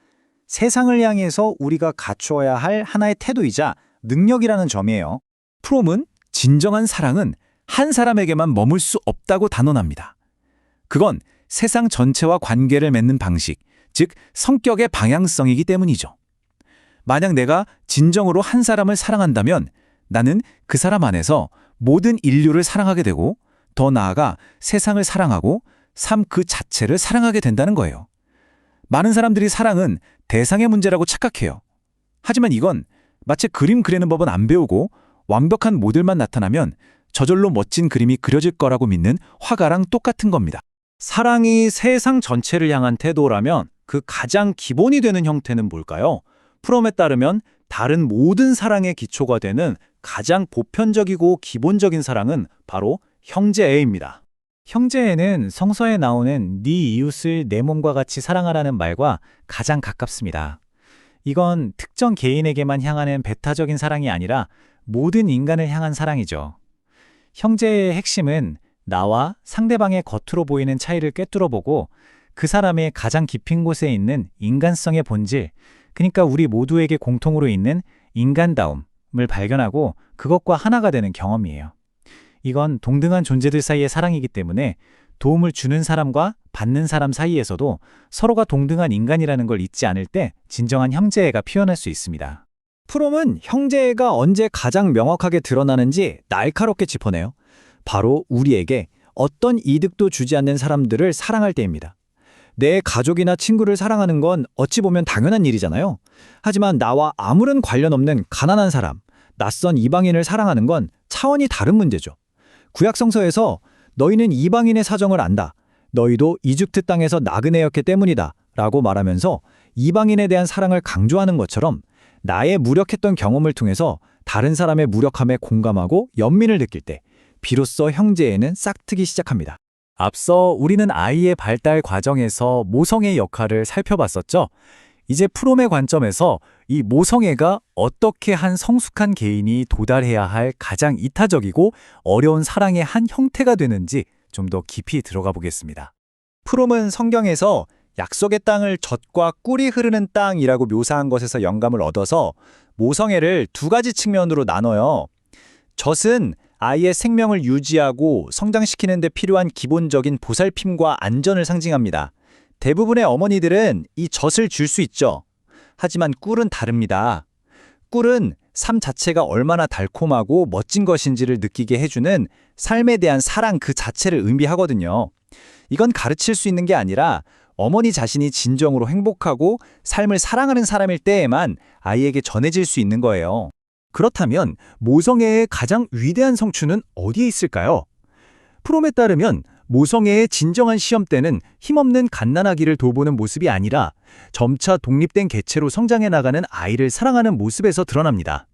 세상을 향해서 우리가 갖추어야 할 하나의 태도이자 능력이라는 점이에요. 프롬은 진정한 사랑은 한 사람에게만 머물 수 없다고 단언합니다. 그건 세상 전체와 관계를 맺는 방식, 즉 성격의 방향성이기 때문이죠. 만약 내가 진정으로 한 사람을 사랑한다면 나는 그 사람 안에서 모든 인류를 사랑하게 되고 더 나아가 세상을 사랑하고 삶 그 자체를 사랑하게 된다는 거예요. 많은 사람들이 사랑은 대상의 문제라고 착각해요. 하지만 이건 마치 그림 그리는 법은 안 배우고 완벽한 모델만 나타나면 저절로 멋진 그림이 그려질 거라고 믿는 화가랑 똑같은 겁니다. 사랑이 세상 전체를 향한 태도라면 그 가장 기본이 되는 형태는 뭘까요? 프롬에 따르면 다른 모든 사랑의 기초가 되는 가장 보편적이고 기본적인 사랑은 바로 형제애입니다. 형제애는 성서에 나오는 네 이웃을 내 몸과 같이 사랑하라는 말과 가장 가깝습니다. 이건 특정 개인에게만 향하는 배타적인 사랑이 아니라 모든 인간을 향한 사랑이죠. 형제애의 핵심은 나와 상대방의 겉으로 보이는 차이를 꿰뚫어보고 그 사람의 가장 깊은 곳에 있는 인간성의 본질, 그러니까 우리 모두에게 공통으로 있는 인간다움을 발견하고 그것과 하나가 되는 경험이에요. 이건 동등한 존재들 사이의 사랑이기 때문에 도움을 주는 사람과 받는 사람 사이에서도 서로가 동등한 인간이라는 걸 잊지 않을 때 진정한 형제애가 표현할 수 있습니다. 프롬은 형제애가 언제 가장 명확하게 드러나는지 날카롭게 짚어내요. 바로 우리에게 어떤 이득도 주지 않는 사람들을 사랑할 때입니다. 내 가족이나 친구를 사랑하는 건 어찌 보면 당연한 일이잖아요. 하지만 나와 아무런 관련 없는 가난한 사람, 낯선 이방인을 사랑하는 건 차원이 다른 문제죠. 구약 성서에서 너희는 이방인의 사정을 안다. 너희도 이집트 땅에서 나그네였기 때문이다. 라고 말하면서 이방인에 대한 사랑을 강조하는 것처럼 나의 무력했던 경험을 통해서 다른 사람의 무력함에 공감하고 연민을 느낄 때 비로소 형제애는 싹트기 시작합니다. 앞서 우리는 아이의 발달 과정에서 모성애의 역할을 살펴봤었죠. 이제 프롬의 관점에서 이 모성애가 어떻게 한 성숙한 개인이 도달해야 할 가장 이타적이고 어려운 사랑의 한 형태가 되는지 좀 더 깊이 들어가 보겠습니다. 프롬은 성경에서 약속의 땅을 젖과 꿀이 흐르는 땅이라고 묘사한 것에서 영감을 얻어서 모성애를 두 가지 측면으로 나눠요. 젖은 아이의 생명을 유지하고 성장시키는 데 필요한 기본적인 보살핌과 안전을 상징합니다. 대부분의 어머니들은 이 젖을 줄 수 있죠. 하지만 꿀은 다릅니다. 꿀은 삶 자체가 얼마나 달콤하고 멋진 것인지를 느끼게 해주는 삶에 대한 사랑 그 자체를 의미하거든요. 이건 가르칠 수 있는 게 아니라 어머니 자신이 진정으로 행복하고 삶을 사랑하는 사람일 때에만 아이에게 전해질 수 있는 거예요. 그렇다면 모성애의 가장 위대한 성취는 어디에 있을까요? 프롬에 따르면 모성애의 진정한 시험대는 힘없는 갓난아기를 돌보는 모습이 아니라 점차 독립된 개체로 성장해 나가는 아이를 사랑하는 모습에서 드러납니다.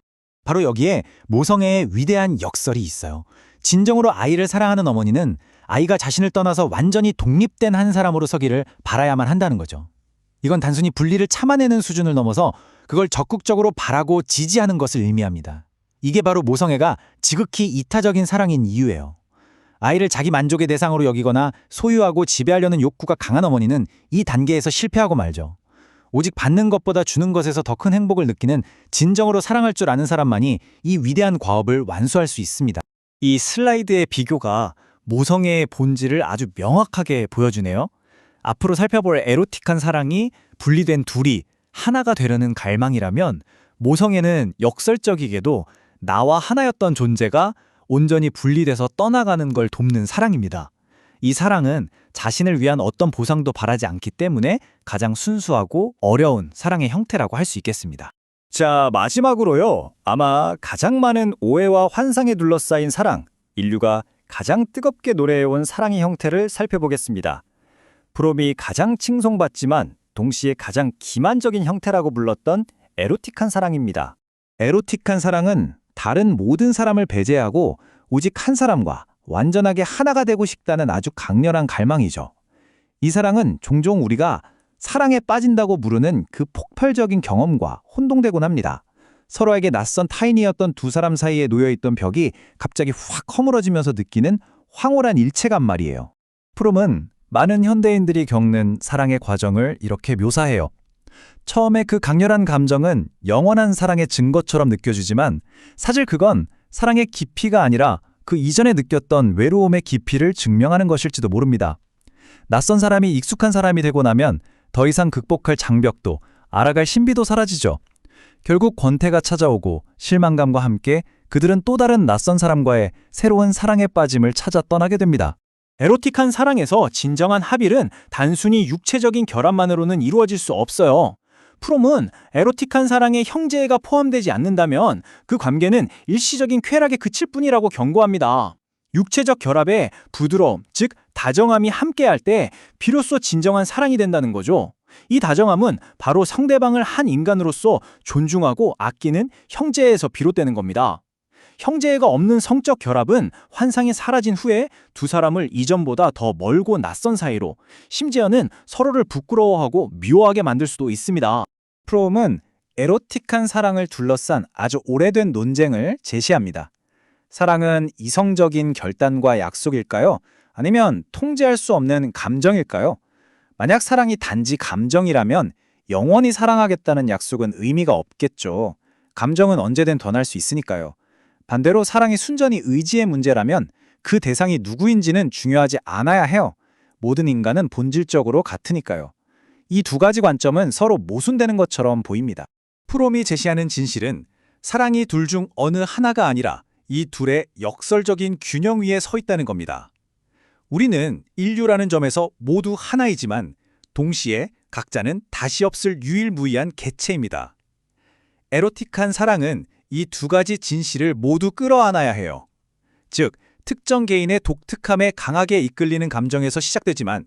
바로 여기에 모성애의 위대한 역설이 있어요. 진정으로 아이를 사랑하는 어머니는 아이가 자신을 떠나서 완전히 독립된 한 사람으로 서기를 바라야만 한다는 거죠. 이건 단순히 분리를 참아내는 수준을 넘어서 그걸 적극적으로 바라고 지지하는 것을 의미합니다. 이게 바로 모성애가 지극히 이타적인 사랑인 이유예요. 아이를 자기 만족의 대상으로 여기거나 소유하고 지배하려는 욕구가 강한 어머니는 이 단계에서 실패하고 말죠. 오직 받는 것보다 주는 것에서 더 큰 행복을 느끼는 진정으로 사랑할 줄 아는 사람만이 이 위대한 과업을 완수할 수 있습니다. 이 슬라이드의 비교가 모성애의 본질을 아주 명확하게 보여주네요. 앞으로 살펴볼 에로틱한 사랑이 분리된 둘이 하나가 되려는 갈망이라면 모성애는 역설적이게도 나와 하나였던 존재가 온전히 분리돼서 떠나가는 걸 돕는 사랑입니다. 이 사랑은 자신을 위한 어떤 보상도 바라지 않기 때문에 가장 순수하고 어려운 사랑의 형태라고 할 수 있겠습니다. 자, 마지막으로요. 아마 가장 많은 오해와 환상에 둘러싸인 사랑, 인류가 가장 뜨겁게 노래해온 사랑의 형태를 살펴보겠습니다. 프롬이 가장 칭송받지만 동시에 가장 기만적인 형태라고 불렀던 에로틱한 사랑입니다. 에로틱한 사랑은 다른 모든 사람을 배제하고 오직 한 사람과 완전하게 하나가 되고 싶다는 아주 강렬한 갈망이죠. 이 사랑은 종종 우리가 사랑에 빠진다고 부르는 그 폭발적인 경험과 혼동되곤 합니다. 서로에게 낯선 타인이었던 두 사람 사이에 놓여있던 벽이 갑자기 확 허물어지면서 느끼는 황홀한 일체감 말이에요. 프롬은 많은 현대인들이 겪는 사랑의 과정을 이렇게 묘사해요. 처음에 그 강렬한 감정은 영원한 사랑의 증거처럼 느껴지지만 사실 그건 사랑의 깊이가 아니라 그 이전에 느꼈던 외로움의 깊이를 증명하는 것일지도 모릅니다. 낯선 사람이 익숙한 사람이 되고 나면 더 이상 극복할 장벽도 알아갈 신비도 사라지죠. 결국 권태가 찾아오고 실망감과 함께 그들은 또 다른 낯선 사람과의 새로운 사랑에 빠짐을 찾아 떠나게 됩니다. 에로틱한 사랑에서 진정한 합일은 단순히 육체적인 결합만으로는 이루어질 수 없어요. 프롬은 에로틱한 사랑에 형제애가 포함되지 않는다면 그 관계는 일시적인 쾌락에 그칠 뿐이라고 경고합니다. 육체적 결합에 부드러움, 즉 다정함이 함께할 때 비로소 진정한 사랑이 된다는 거죠. 이 다정함은 바로 상대방을 한 인간으로서 존중하고 아끼는 형제애에서 비롯되는 겁니다. 형제애가 없는 성적 결합은 환상이 사라진 후에 두 사람을 이전보다 더 멀고 낯선 사이로, 심지어는 서로를 부끄러워하고 미워하게 만들 수도 있습니다. 프롬은 에로틱한 사랑을 둘러싼 아주 오래된 논쟁을 제시합니다. 사랑은 이성적인 결단과 약속일까요? 아니면 통제할 수 없는 감정일까요? 만약 사랑이 단지 감정이라면 영원히 사랑하겠다는 약속은 의미가 없겠죠. 감정은 언제든 변할 수 있으니까요. 반대로 사랑이 순전히 의지의 문제라면 그 대상이 누구인지는 중요하지 않아야 해요. 모든 인간은 본질적으로 같으니까요. 이 두 가지 관점은 서로 모순되는 것처럼 보입니다. 프롬이 제시하는 진실은 사랑이 둘 중 어느 하나가 아니라 이 둘의 역설적인 균형 위에 서 있다는 겁니다. 우리는 인류라는 점에서 모두 하나이지만 동시에 각자는 다시 없을 유일무이한 개체입니다. 에로틱한 사랑은 이 두 가지 진실을 모두 끌어안아야 해요. 즉, 특정 개인의 독특함에 강하게 이끌리는 감정에서 시작되지만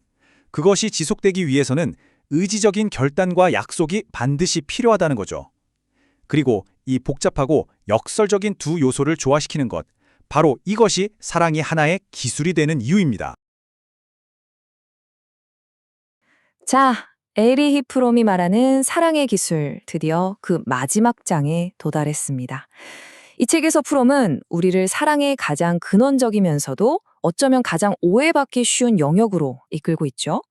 그것이 지속되기 위해서는 의지적인 결단과 약속이 반드시 필요하다는 거죠. 그리고 이 복잡하고 역설적인 두 요소를 조화시키는 것, 바로 이것이 사랑이 하나의 기술이 되는 이유입니다. 자, 에리히 프롬이 말하는 사랑의 기술, 드디어 그 마지막 장에 도달했습니다. 이 책에서 프롬은 우리를 사랑의 가장 근원적이면서도 어쩌면 가장 오해받기 쉬운 영역으로 이끌고 있죠.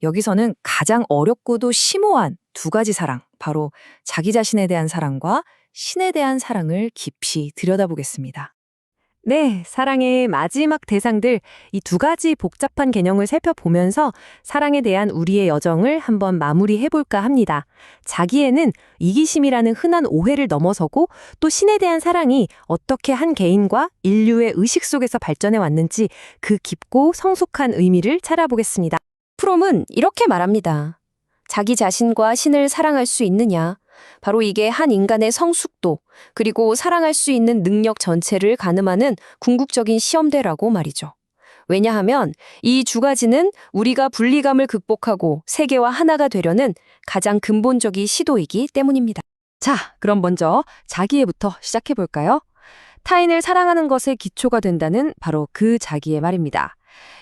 여기서는 가장 어렵고도 심오한 두 가지 사랑, 바로 자기 자신에 대한 사랑과 신에 대한 사랑을 깊이 들여다보겠습니다. 네, 사랑의 마지막 대상들, 이 두 가지 복잡한 개념을 살펴보면서 사랑에 대한 우리의 여정을 한번 마무리해볼까 합니다. 자기애는 이기심이라는 흔한 오해를 넘어서고 또 신에 대한 사랑이 어떻게 한 개인과 인류의 의식 속에서 발전해 왔는지 그 깊고 성숙한 의미를 찾아보겠습니다. 프롬은 이렇게 말합니다. 자기 자신과 신을 사랑할 수 있느냐? 바로 이게 한 인간의 성숙도, 그리고 사랑할 수 있는 능력 전체를 가늠하는 궁극적인 시험대라고 말이죠. 왜냐하면 이 두 가지는 우리가 분리감을 극복하고 세계와 하나가 되려는 가장 근본적인 시도이기 때문입니다. 자, 그럼 먼저 자기애부터 시작해볼까요? 타인을 사랑하는 것에 기초가 된다는 바로 그 자기애 말입니다.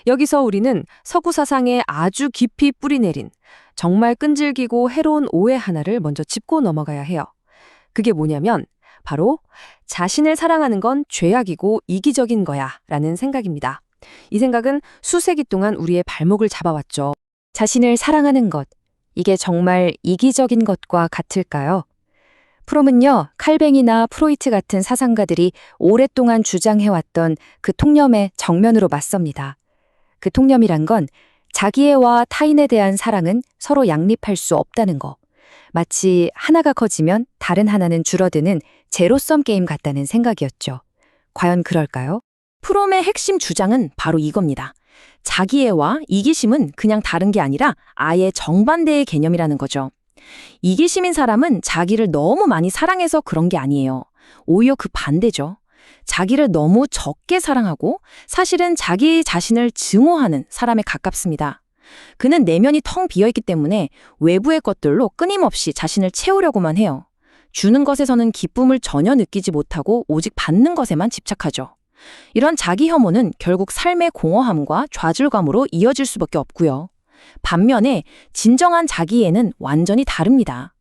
여기서 우리는 서구 사상에 아주 깊이 뿌리내린 정말 끈질기고 해로운 오해 하나를 먼저 짚고 넘어가야 해요. 그게 뭐냐면 바로 자신을 사랑하는 건 죄악이고 이기적인 거야 라는 생각입니다. 이 생각은 수세기 동안 우리의 발목을 잡아왔죠. 자신을 사랑하는 것, 이게 정말 이기적인 것과 같을까요? 프롬은요, 칼뱅이나 프로이트 같은 사상가들이 오랫동안 주장해왔던 그 통념에 정면으로 맞섭니다. 그 통념이란 건 자기애와 타인에 대한 사랑은 서로 양립할 수 없다는 거. 마치 하나가 커지면 다른 하나는 줄어드는 제로섬 게임 같다는 생각이었죠. 과연 그럴까요? 프롬의 핵심 주장은 바로 이겁니다. 자기애와 이기심은 그냥 다른 게 아니라 아예 정반대의 개념이라는 거죠. 이기심인 사람은 자기를 너무 많이 사랑해서 그런 게 아니에요. 오히려 그 반대죠. 자기를 너무 적게 사랑하고 사실은 자기 자신을 증오하는 사람에 가깝습니다. 그는 내면이 텅 비어있기 때문에 외부의 것들로 끊임없이 자신을 채우려고만 해요. 주는 것에서는 기쁨을 전혀 느끼지 못하고 오직 받는 것에만 집착하죠. 이런 자기 혐오는 결국 삶의 공허함과 좌절감으로 이어질 수밖에 없고요. 반면에 진정한 자기애는 완전히 다릅니다.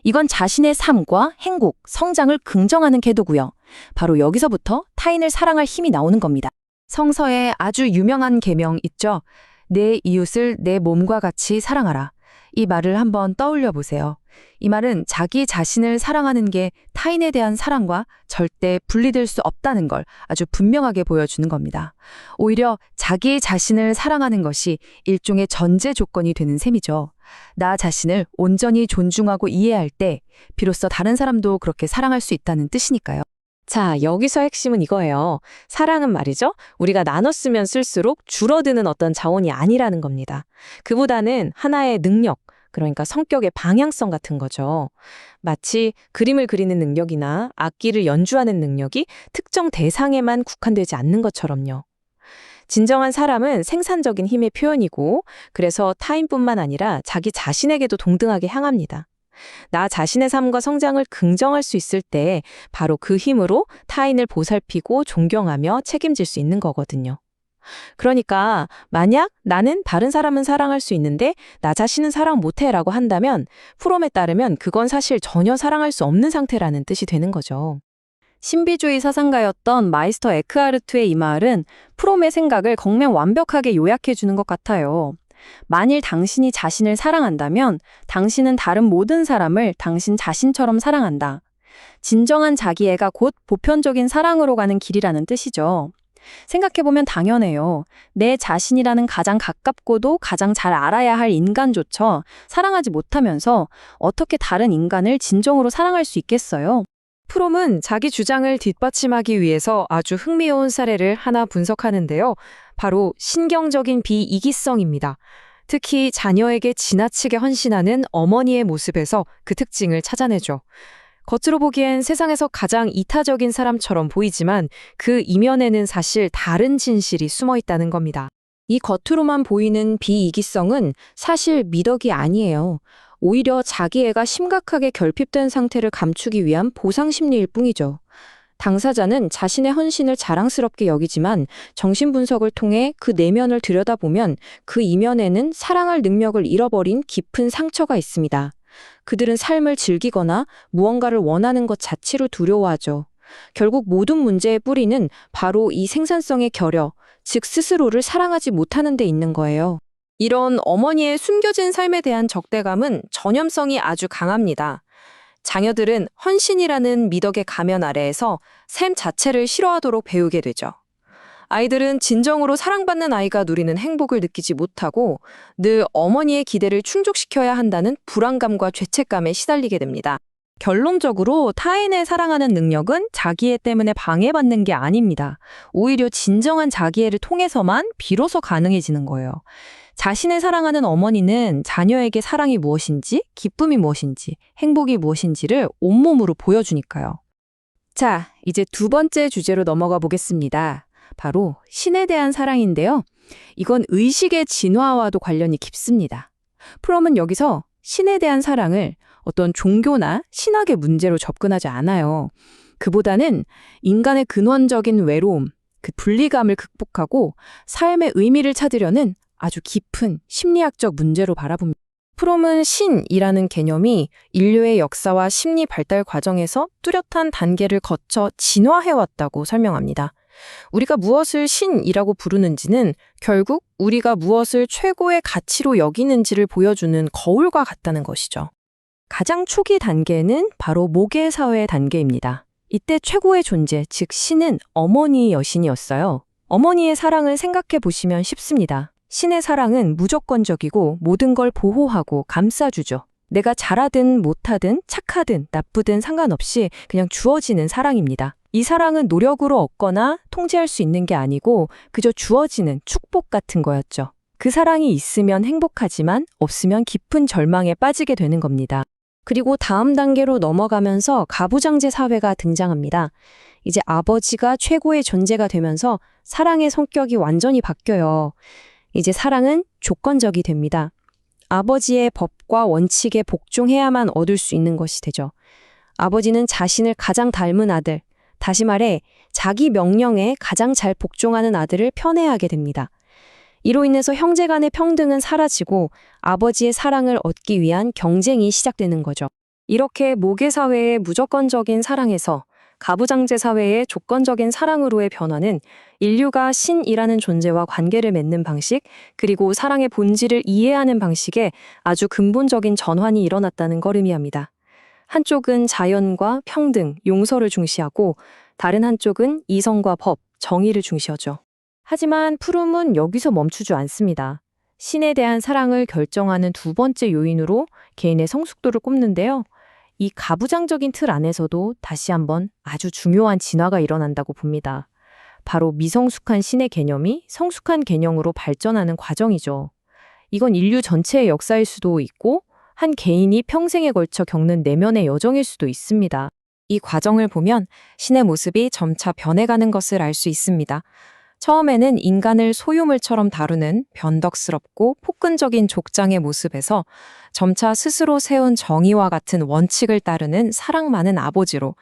이건 자신의 삶과 행복, 성장을 긍정하는 태도고요. 바로 여기서부터 타인을 사랑할 힘이 나오는 겁니다. 성서에 아주 유명한 계명 있죠. 내 이웃을 내 몸과 같이 사랑하라. 이 말을 한번 떠올려 보세요. 이 말은 자기 자신을 사랑하는 게 타인에 대한 사랑과 절대 분리될 수 없다는 걸 아주 분명하게 보여주는 겁니다. 오히려 자기 자신을 사랑하는 것이 일종의 전제 조건이 되는 셈이죠. 나 자신을 온전히 존중하고 이해할 때 비로소 다른 사람도 그렇게 사랑할 수 있다는 뜻이니까요. 자, 여기서 핵심은 이거예요. 사랑은 말이죠. 우리가 나눠 쓰면 쓸수록 줄어드는 어떤 자원이 아니라는 겁니다. 그보다는 하나의 능력, 그러니까 성격의 방향성 같은 거죠. 마치 그림을 그리는 능력이나 악기를 연주하는 능력이 특정 대상에만 국한되지 않는 것처럼요. 진정한 사람은 생산적인 힘의 표현이고, 그래서 타인뿐만 아니라 자기 자신에게도 동등하게 향합니다. 나 자신의 삶과 성장을 긍정할 수 있을 때 바로 그 힘으로 타인을 보살피고 존경하며 책임질 수 있는 거거든요. 그러니까 만약 나는 다른 사람은 사랑할 수 있는데 나 자신은 사랑 못해라고 한다면 프롬에 따르면 그건 사실 전혀 사랑할 수 없는 상태라는 뜻이 되는 거죠. 신비주의 사상가였던 마이스터 에크하르트의 이 말은 프롬의 생각을 정말 완벽하게 요약해 주는 것 같아요. 만일 당신이 자신을 사랑한다면 당신은 다른 모든 사람을 당신 자신처럼 사랑한다. 진정한 자기애가 곧 보편적인 사랑으로 가는 길이라는 뜻이죠. 생각해보면 당연해요. 내 자신이라는 가장 가깝고도 가장 잘 알아야 할 인간조차 사랑하지 못하면서 어떻게 다른 인간을 진정으로 사랑할 수 있겠어요? 프롬은 자기 주장을 뒷받침하기 위해서 아주 흥미로운 사례를 하나 분석하는데요. 바로 신경적인 비이기성입니다. 특히 자녀에게 지나치게 헌신하는 어머니의 모습에서 그 특징을 찾아내죠. 겉으로 보기엔 세상에서 가장 이타적인 사람처럼 보이지만 그 이면에는 사실 다른 진실이 숨어 있다는 겁니다. 이 겉으로만 보이는 비이기성은 사실 미덕이 아니에요. 오히려 자기애가 심각하게 결핍된 상태를 감추기 위한 보상 심리일 뿐이죠. 당사자는 자신의 헌신을 자랑스럽게 여기지만 정신분석을 통해 그 내면을 들여다보면 그 이면에는 사랑할 능력을 잃어버린 깊은 상처가 있습니다. 그들은 삶을 즐기거나 무언가를 원하는 것 자체로 두려워하죠. 결국 모든 문제의 뿌리는 바로 이 생산성의 결여, 즉 스스로를 사랑하지 못하는 데 있는 거예요. 이런 어머니의 숨겨진 삶에 대한 적대감은 전염성이 아주 강합니다. 자녀들은 헌신이라는 미덕의 가면 아래에서 삶 자체를 싫어하도록 배우게 되죠. 아이들은 진정으로 사랑받는 아이가 누리는 행복을 느끼지 못하고 늘 어머니의 기대를 충족시켜야 한다는 불안감과 죄책감에 시달리게 됩니다. 결론적으로 타인을 사랑하는 능력은 자기애 때문에 방해받는 게 아닙니다. 오히려 진정한 자기애를 통해서만 비로소 가능해지는 거예요. 자신을 사랑하는 어머니는 자녀에게 사랑이 무엇인지, 기쁨이 무엇인지, 행복이 무엇인지를 온몸으로 보여주니까요. 자, 이제 두 번째 주제로 넘어가 보겠습니다. 바로 신에 대한 사랑인데요. 이건 의식의 진화와도 관련이 깊습니다. 프롬은 여기서 신에 대한 사랑을 어떤 종교나 신학의 문제로 접근하지 않아요. 그보다는 인간의 근원적인 외로움, 그 분리감을 극복하고 삶의 의미를 찾으려는 아주 깊은 심리학적 문제로 바라봅니다. 프롬은 신이라는 개념이 인류의 역사와 심리 발달 과정에서 뚜렷한 단계를 거쳐 진화해왔다고 설명합니다. 우리가 무엇을 신이라고 부르는지는 결국 우리가 무엇을 최고의 가치로 여기는지를 보여주는 거울과 같다는 것이죠. 가장 초기 단계는 바로 모계사회 단계입니다. 이때 최고의 존재, 즉 신은 어머니 여신이었어요. 어머니의 사랑을 생각해 보시면 쉽습니다. 신의 사랑은 무조건적이고 모든 걸 보호하고 감싸주죠. 내가 잘하든 못하든 착하든 나쁘든 상관없이 그냥 주어지는 사랑입니다. 이 사랑은 노력으로 얻거나 통제할 수 있는 게 아니고 그저 주어지는 축복 같은 거였죠. 그 사랑이 있으면 행복하지만 없으면 깊은 절망에 빠지게 되는 겁니다. 그리고 다음 단계로 넘어가면서 가부장제 사회가 등장합니다. 이제 아버지가 최고의 존재가 되면서 사랑의 성격이 완전히 바뀌어요. 이제 사랑은 조건적이 됩니다. 아버지의 법과 원칙에 복종해야만 얻을 수 있는 것이 되죠. 아버지는 자신을 가장 닮은 아들, 다시 말해 자기 명령에 가장 잘 복종하는 아들을 편애하게 됩니다. 이로 인해서 형제 간의 평등은 사라지고 아버지의 사랑을 얻기 위한 경쟁이 시작되는 거죠. 이렇게 모계사회의 무조건적인 사랑에서 가부장제 사회의 조건적인 사랑으로의 변화는 인류가 신이라는 존재와 관계를 맺는 방식, 그리고 사랑의 본질을 이해하는 방식에 아주 근본적인 전환이 일어났다는 걸 의미합니다. 한쪽은 자연과 평등, 용서를 중시하고 다른 한쪽은 이성과 법, 정의를 중시하죠. 하지만 푸름은 여기서 멈추지 않습니다. 신에 대한 사랑을 결정하는 두 번째 요인으로 개인의 성숙도를 꼽는데요. 이 가부장적인 틀 안에서도 다시 한번 아주 중요한 진화가 일어난다고 봅니다. 바로 미성숙한 신의 개념이 성숙한 개념으로 발전하는 과정이죠. 이건 인류 전체의 역사일 수도 있고 한 개인이 평생에 걸쳐 겪는 내면의 여정일 수도 있습니다. 이 과정을 보면 신의 모습이 점차 변해가는 것을 알 수 있습니다. 처음에는 인간을 소유물처럼 다루는 변덕스럽고 폭군적인 족장의 모습에서 점차 스스로 세운 정의와 같은 원칙을 따르는 사랑 많은 아버지로,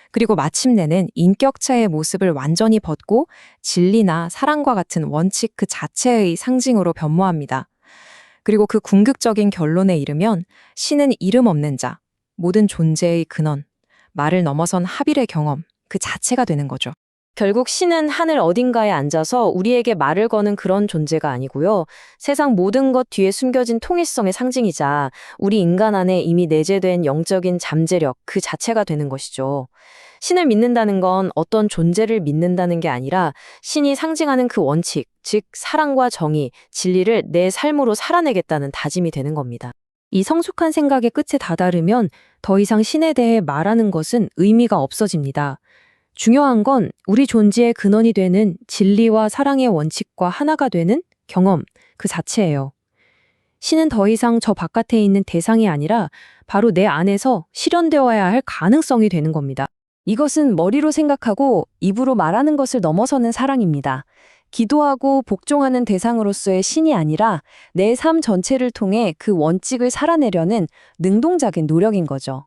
그리고 마침내는 인격체의 모습을 완전히 벗고 진리나 사랑과 같은 원칙 그 자체의 상징으로 변모합니다. 그리고 그 궁극적인 결론에 이르면 신은 이름 없는 자, 모든 존재의 근원, 말을 넘어선 합일의 경험 그 자체가 되는 거죠. 결국 신은 하늘 어딘가에 앉아서 우리에게 말을 거는 그런 존재가 아니고요. 세상 모든 것 뒤에 숨겨진 통일성의 상징이자 우리 인간 안에 이미 내재된 영적인 잠재력 그 자체가 되는 것이죠. 신을 믿는다는 건 어떤 존재를 믿는다는 게 아니라 신이 상징하는 그 원칙, 즉 사랑과 정의, 진리를 내 삶으로 살아내겠다는 다짐이 되는 겁니다. 이 성숙한 생각의 끝에 다다르면 더 이상 신에 대해 말하는 것은 의미가 없어집니다. 중요한 건 우리 존재의 근원이 되는 진리와 사랑의 원칙과 하나가 되는 경험 그 자체예요. 신은 더 이상 저 바깥에 있는 대상이 아니라 바로 내 안에서 실현되어야 할 가능성이 되는 겁니다. 이것은 머리로 생각하고 입으로 말하는 것을 넘어서는 사랑입니다. 기도하고 복종하는 대상으로서의 신이 아니라 내 삶 전체를 통해 그 원칙을 살아내려는 능동적인 노력인 거죠.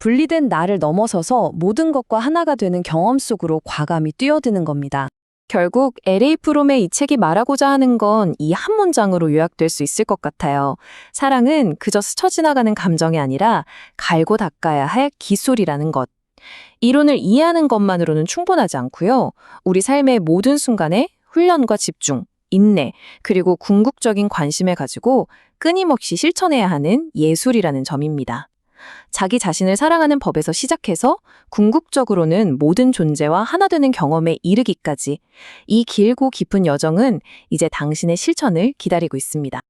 분리된 나를 넘어서서 모든 것과 하나가 되는 경험 속으로 과감히 뛰어드는 겁니다. 결국 L.A. 프롬의 이 책이 말하고자 하는 건 이 한 문장으로 요약될 수 있을 것 같아요. 사랑은 그저 스쳐 지나가는 감정이 아니라 갈고 닦아야 할 기술이라는 것. 이론을 이해하는 것만으로는 충분하지 않고요. 우리 삶의 모든 순간에 훈련과 집중, 인내, 그리고 궁극적인 관심을 가지고 끊임없이 실천해야 하는 예술이라는 점입니다. 자기 자신을 사랑하는 법에서 시작해서 궁극적으로는 모든 존재와 하나 되는 경험에 이르기까지 이 길고 깊은 여정은 이제 당신의 실천을 기다리고 있습니다.